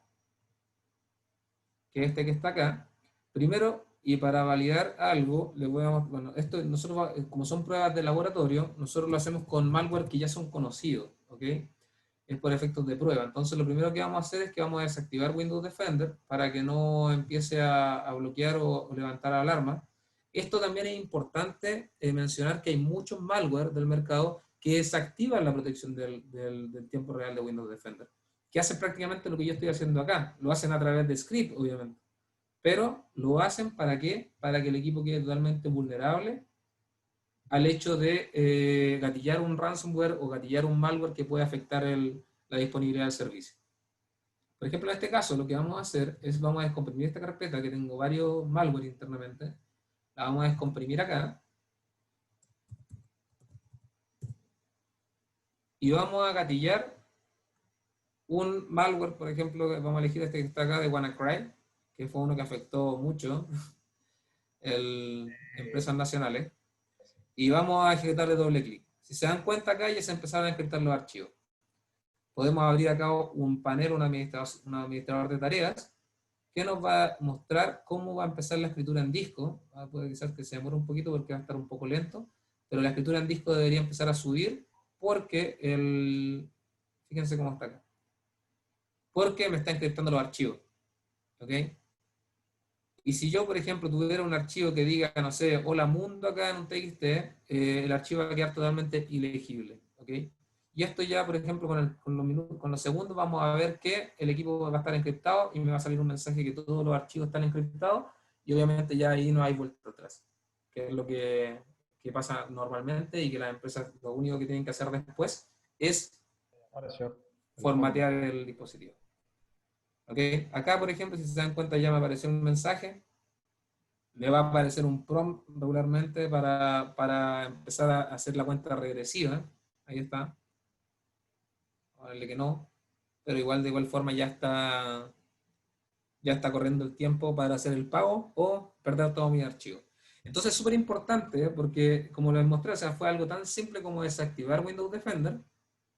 que es este que está acá. Primero, y para validar algo, le voy a, bueno, esto nosotros, como son pruebas de laboratorio, nosotros lo hacemos con malware que ya son conocidos, ¿ok? Es por efectos de prueba. Entonces lo primero que vamos a hacer es que vamos a desactivar Windows Defender para que no empiece a bloquear o levantar alarma. Esto también es importante mencionar que hay muchos malware del mercado que desactivan la protección del tiempo real de Windows Defender, que hacen prácticamente lo que yo estoy haciendo acá. Lo hacen a través de script, obviamente. Pero lo hacen ¿para qué? Para que el equipo quede totalmente vulnerable al hecho de gatillar un ransomware o gatillar un malware que puede afectar la disponibilidad del servicio. Por ejemplo, en este caso, lo que vamos a hacer es vamos a descomprimir esta carpeta, que tengo varios malware internamente. La vamos a descomprimir acá. Y vamos a gatillar un malware, por ejemplo, vamos a elegir este que está acá de WannaCry, que fue uno que afectó mucho empresas nacionales. Y vamos a ejecutarle doble clic. Si se dan cuenta acá ya se empezaron a encriptar los archivos. Podemos abrir acá un panel, un administrador de tareas, que nos va a mostrar cómo va a empezar la escritura en disco. Puede quizás que se demore un poquito porque va a estar un poco lento, pero la escritura en disco debería empezar a subir porque fíjense cómo está acá. Porque me está encriptando los archivos. ¿Ok? Y si yo, por ejemplo, tuviera un archivo que diga, no sé, hola mundo acá en un TXT, el archivo va a quedar totalmente ilegible. ¿Ok? Y esto ya, por ejemplo, con los segundos vamos a ver que el equipo va a estar encriptado y me va a salir un mensaje que todos los archivos están encriptados y obviamente ya ahí no hay vuelta atrás. Que es lo que pasa normalmente y que las empresas lo único que tienen que hacer después es formatear el dispositivo. ¿Okay? Acá, por ejemplo, si se dan cuenta ya me apareció un mensaje, me va a aparecer un prompt regularmente para empezar a hacer la cuenta regresiva. Ahí está. Vamos a darle que no, pero igual de igual forma ya está corriendo el tiempo para hacer el pago o perder todo mi archivo. Entonces es súper importante porque, como les mostré, o sea, fue algo tan simple como desactivar Windows Defender,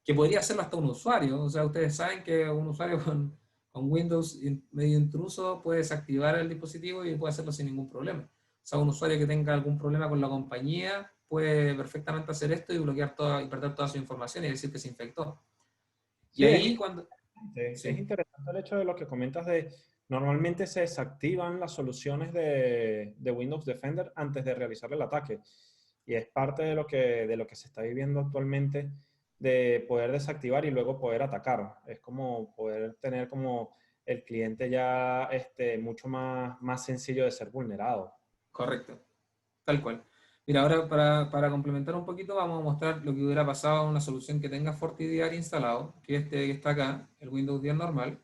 que podría hacerlo hasta un usuario. O sea, ustedes saben que un usuario con Windows medio intruso puede desactivar el dispositivo y puede hacerlo sin ningún problema. O sea, un usuario que tenga algún problema con la compañía puede perfectamente hacer esto y bloquear y perder toda su información y decir que se infectó. Sí, y ahí cuando... es Sí, interesante el hecho de lo que comentas de normalmente se desactivan las soluciones de Windows Defender antes de realizar el ataque. Y es parte de lo que se está viviendo actualmente de poder desactivar y luego poder atacar. Es como poder tener como el cliente ya mucho más sencillo de ser vulnerado. correcto. Tal cual. Mira, ahora para complementar un poquito, vamos a mostrar lo que hubiera pasado en una solución que tenga FortiEDR instalado, que que está acá, el Windows 10 normal.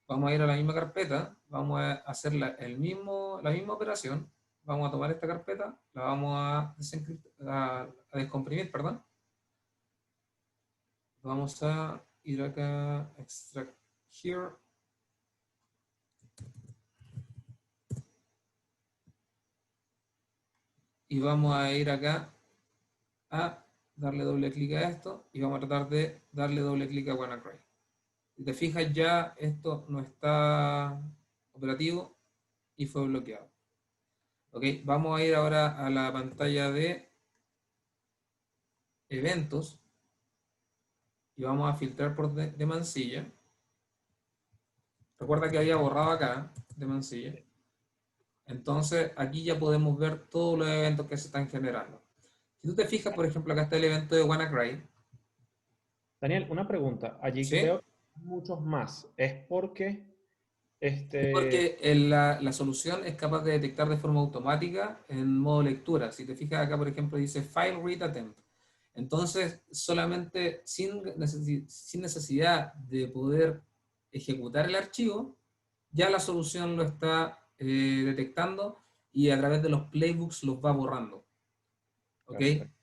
Vamos a ir a la misma carpeta, vamos a hacer la misma operación. Vamos a tomar esta carpeta, la vamos a descomprimir, perdón. Vamos a ir acá, extract here. Y vamos a ir acá a darle doble clic a esto y vamos a tratar de darle doble clic a WannaCry. Si te fijas ya esto no está operativo y fue bloqueado. Ok, vamos a ir ahora a la pantalla de eventos y vamos a filtrar por de Mansilla. Recuerda que había borrado acá de Mansilla. Entonces aquí ya podemos ver todos los eventos que se están generando. Si tú te fijas, por ejemplo, acá está el evento de WannaCry. Daniel, una pregunta. Allí ¿Sí? veo muchos más. ¿Es porque Porque la solución es capaz de detectar de forma automática en modo lectura. Si te fijas acá, por ejemplo, dice File Read Attempt. Entonces, solamente sin necesidad de poder ejecutar el archivo, ya la solución lo está detectando y a través de los playbooks los va borrando. ¿Ok? Perfecto.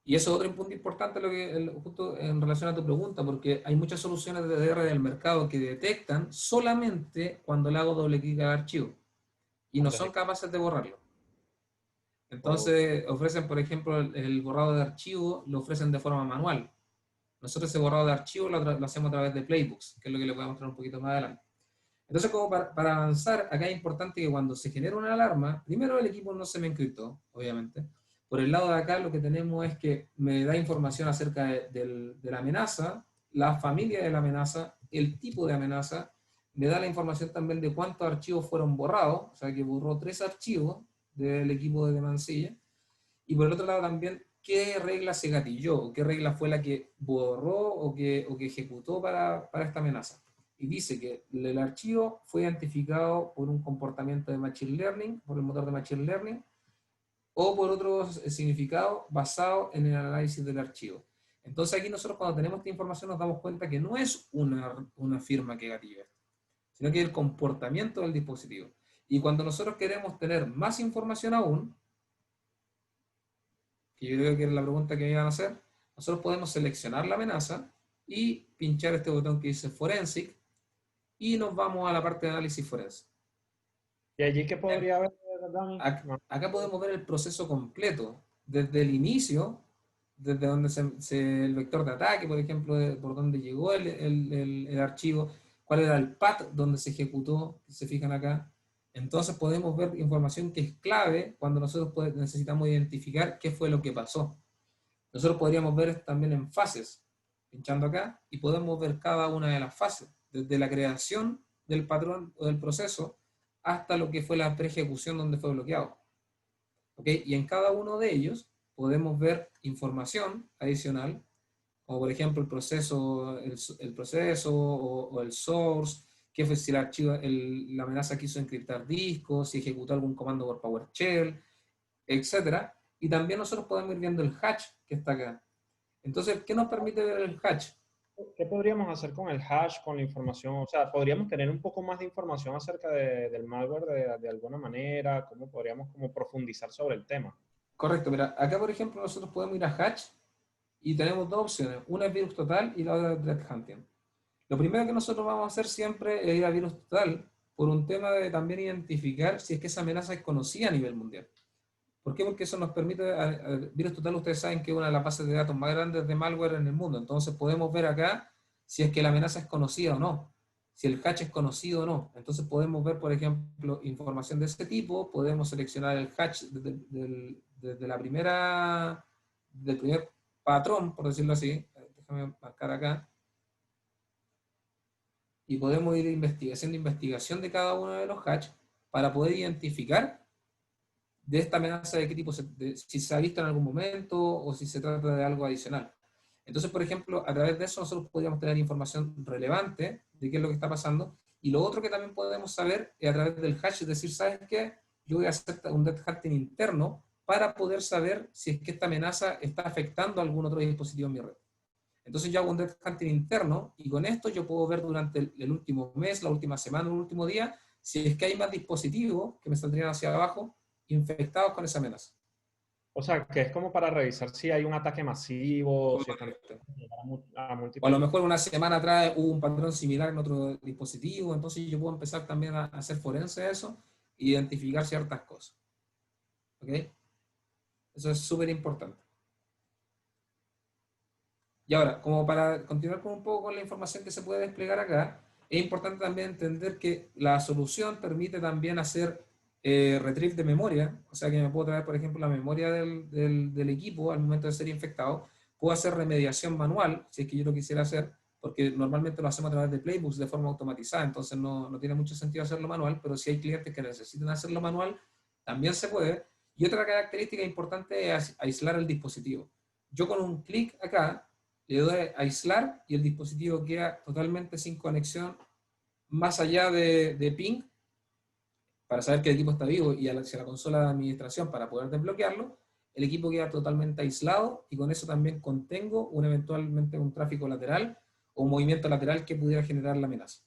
Y eso es otro punto importante justo en relación a tu pregunta, porque hay muchas soluciones de DR del mercado que detectan solamente cuando le hago doble clic al archivo y no Antes son de... capaces de borrarlo. Ok, Entonces ofrecen, por ejemplo, el borrado de archivo, lo ofrecen de forma manual. Nosotros ese borrado de archivo lo hacemos a través de playbooks, que es lo que les voy a mostrar un poquito más adelante. Entonces, como para avanzar, acá es importante que cuando se genera una alarma, primero el equipo no se me encriptó, obviamente. Por el lado de acá lo que tenemos es que me da información acerca de la amenaza, la familia de la amenaza, el tipo de amenaza, me da la información también de cuántos archivos fueron borrados, o sea que borró 3 archivos del equipo de Mancilla, y por el otro lado también qué regla se gatilló, qué regla fue la que borró o que ejecutó para esta amenaza. Y dice que el archivo fue identificado por un comportamiento de Machine Learning, por el motor de Machine Learning, o por otro significado basado en el análisis del archivo. Entonces aquí nosotros cuando tenemos esta información nos damos cuenta que no es una firma que gatilla, sino que es el comportamiento del dispositivo. Y cuando nosotros queremos tener más información aún, que yo creo que era la pregunta que me iban a hacer, nosotros podemos seleccionar la amenaza y pinchar este botón que dice Forensic y nos vamos a la parte de análisis forense. ¿y allí qué podría haber, Dani? No. Acá podemos ver el proceso completo, desde el inicio, desde donde el vector de ataque, por ejemplo, por donde llegó el archivo, cuál era el path donde se ejecutó, si se fijan acá. Entonces podemos ver información que es clave cuando nosotros necesitamos identificar qué fue lo que pasó. Nosotros podríamos ver también en fases, pinchando acá, y podemos ver cada una de las fases, desde la creación del patrón o del proceso hasta lo que fue la pre-ejecución donde fue bloqueado. ¿Okay? Y en cada uno de ellos podemos ver información adicional, como por ejemplo el proceso o el source, qué fue si el archivo, la amenaza quiso encriptar discos, si ejecutó algún comando por PowerShell, etcétera. Y también nosotros podemos ir viendo el hatch que está acá. Entonces, ¿qué nos permite ver el hatch? ¿Qué podríamos hacer con el hash, con la información? O sea, ¿podríamos tener un poco más de información acerca del malware de alguna manera? ¿Cómo podríamos como profundizar sobre el tema? Correcto, mira, acá por ejemplo nosotros podemos ir a hatch y tenemos dos opciones, una es virus total y la otra es threat hunting. Lo primero que nosotros vamos a hacer siempre es ir a virus total por un tema de también identificar si es que esa amenaza es conocida a nivel mundial. ¿Por qué? Porque eso nos permite, virus total ustedes saben que es una de las bases de datos más grandes de malware en el mundo, entonces podemos ver acá si es que la amenaza es conocida o no, si el hatch es conocido o no. Entonces podemos ver, por ejemplo, información de ese tipo, podemos seleccionar el hatch desde la primera, del primer patrón, por decirlo así, déjame marcar acá, y podemos ir haciendo investigación de cada uno de los hatch para poder identificar de esta amenaza de qué tipo, si se ha visto en algún momento o si se trata de algo adicional. Entonces, por ejemplo, a través de eso nosotros podríamos tener información relevante de qué es lo que está pasando. Y lo otro que también podemos saber es a través del hash, es decir, ¿sabes qué? Yo voy a hacer un dead hunting interno para poder saber si es que esta amenaza está afectando a algún otro dispositivo en mi red. Entonces yo hago un dead hunting interno y con esto yo puedo ver durante el último mes, la última semana, el último día, si es que hay más dispositivos que me saldrían hacia abajo infectados con esa amenaza. O sea, que es como para revisar si hay un ataque masivo, si están Correcto. a O a lo múltiples... mejor una semana atrás hubo un patrón similar en otro dispositivo, entonces yo puedo empezar también a hacer forense de eso e identificar ciertas cosas. ¿Ok? Eso es súper importante. Y ahora, como para continuar con un poco con la información que se puede desplegar acá, es importante también entender que la solución permite también hacer retrieve de memoria, o sea que me puedo traer, por ejemplo, la memoria del equipo al momento de ser infectado, puedo hacer remediación manual, si es que yo lo quisiera hacer, porque normalmente lo hacemos a través de playbooks de forma automatizada, entonces no tiene mucho sentido hacerlo manual, pero si hay clientes que necesitan hacerlo manual, también se puede. Y otra característica importante es aislar el dispositivo. Yo con un clic acá, le doy a aislar y el dispositivo queda totalmente sin conexión más allá de ping para saber que el equipo está vivo y hacia la consola de administración para poder desbloquearlo. el equipo queda totalmente aislado y con eso también contengo eventualmente un tráfico lateral o un movimiento lateral que pudiera generar la amenaza.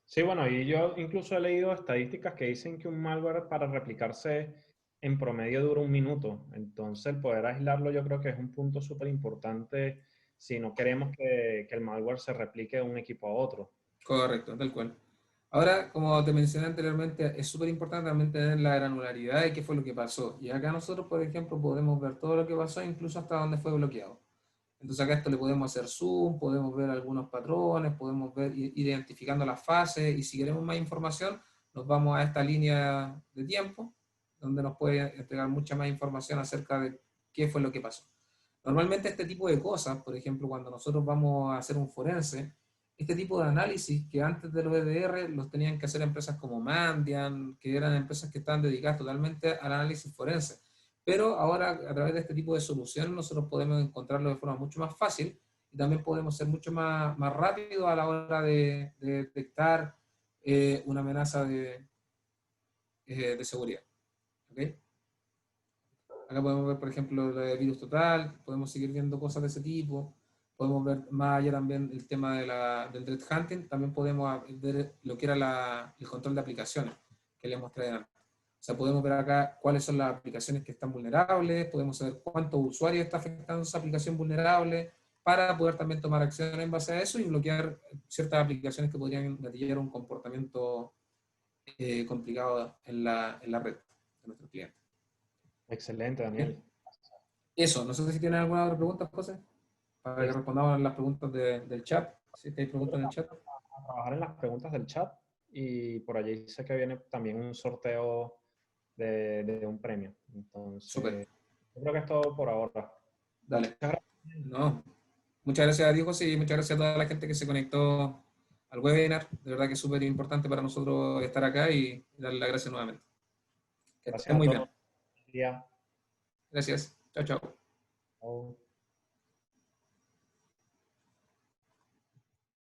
Sí, bueno, y yo incluso he leído estadísticas que dicen que un malware para replicarse en promedio dura 1 minuto. Entonces, el poder aislarlo yo creo que es un punto súper importante si no queremos que el malware se replique de un equipo a otro. Correcto, tal cual. Ahora, como te mencioné anteriormente, es súper importante también tener la granularidad de qué fue lo que pasó. Y acá nosotros, por ejemplo, podemos ver todo lo que pasó, incluso hasta dónde fue bloqueado. Entonces acá esto le podemos hacer zoom, podemos ver algunos patrones, podemos ir identificando las fases y si queremos más información, nos vamos a esta línea de tiempo, donde nos puede entregar mucha más información acerca de qué fue lo que pasó. Normalmente este tipo de cosas, por ejemplo, cuando nosotros vamos a hacer un forense, este tipo de análisis que antes de los EDR los tenían que hacer empresas como Mandiant, que eran empresas que estaban dedicadas totalmente al análisis forense. Pero ahora a través de este tipo de soluciones nosotros podemos encontrarlo de forma mucho más fácil y también podemos ser mucho más rápido a la hora de detectar una amenaza de seguridad. ¿Okay? Acá podemos ver, por ejemplo, el virus total, podemos seguir viendo cosas de ese tipo, podemos ver más allá también el tema del threat hunting, también podemos ver lo que era el control de aplicaciones que les mostré antes. O sea, podemos ver acá cuáles son las aplicaciones que están vulnerables, podemos saber cuántos usuarios está afectando esa aplicación vulnerable, para poder también tomar acción en base a eso y bloquear ciertas aplicaciones que podrían gatillar un comportamiento complicado en la red de nuestros clientes. Excelente, ¿Bien? Daniel. Eso, no sé si tienen alguna otra pregunta, José, para que Este, respondamos las preguntas del chat. Si hay preguntas en el chat. a trabajar en las preguntas del chat y por allí sé que viene también un sorteo de un premio. Súper, Entonces, yo creo que es todo por ahora. dale. Muchas gracias. No, muchas gracias a ti, José, y muchas gracias a toda la gente que se conectó al webinar. De verdad que es súper importante para nosotros estar acá y darle las gracias nuevamente. Que estén Gracias a muy bien. todos. Buen día. Gracias. Chao, chao. Chao.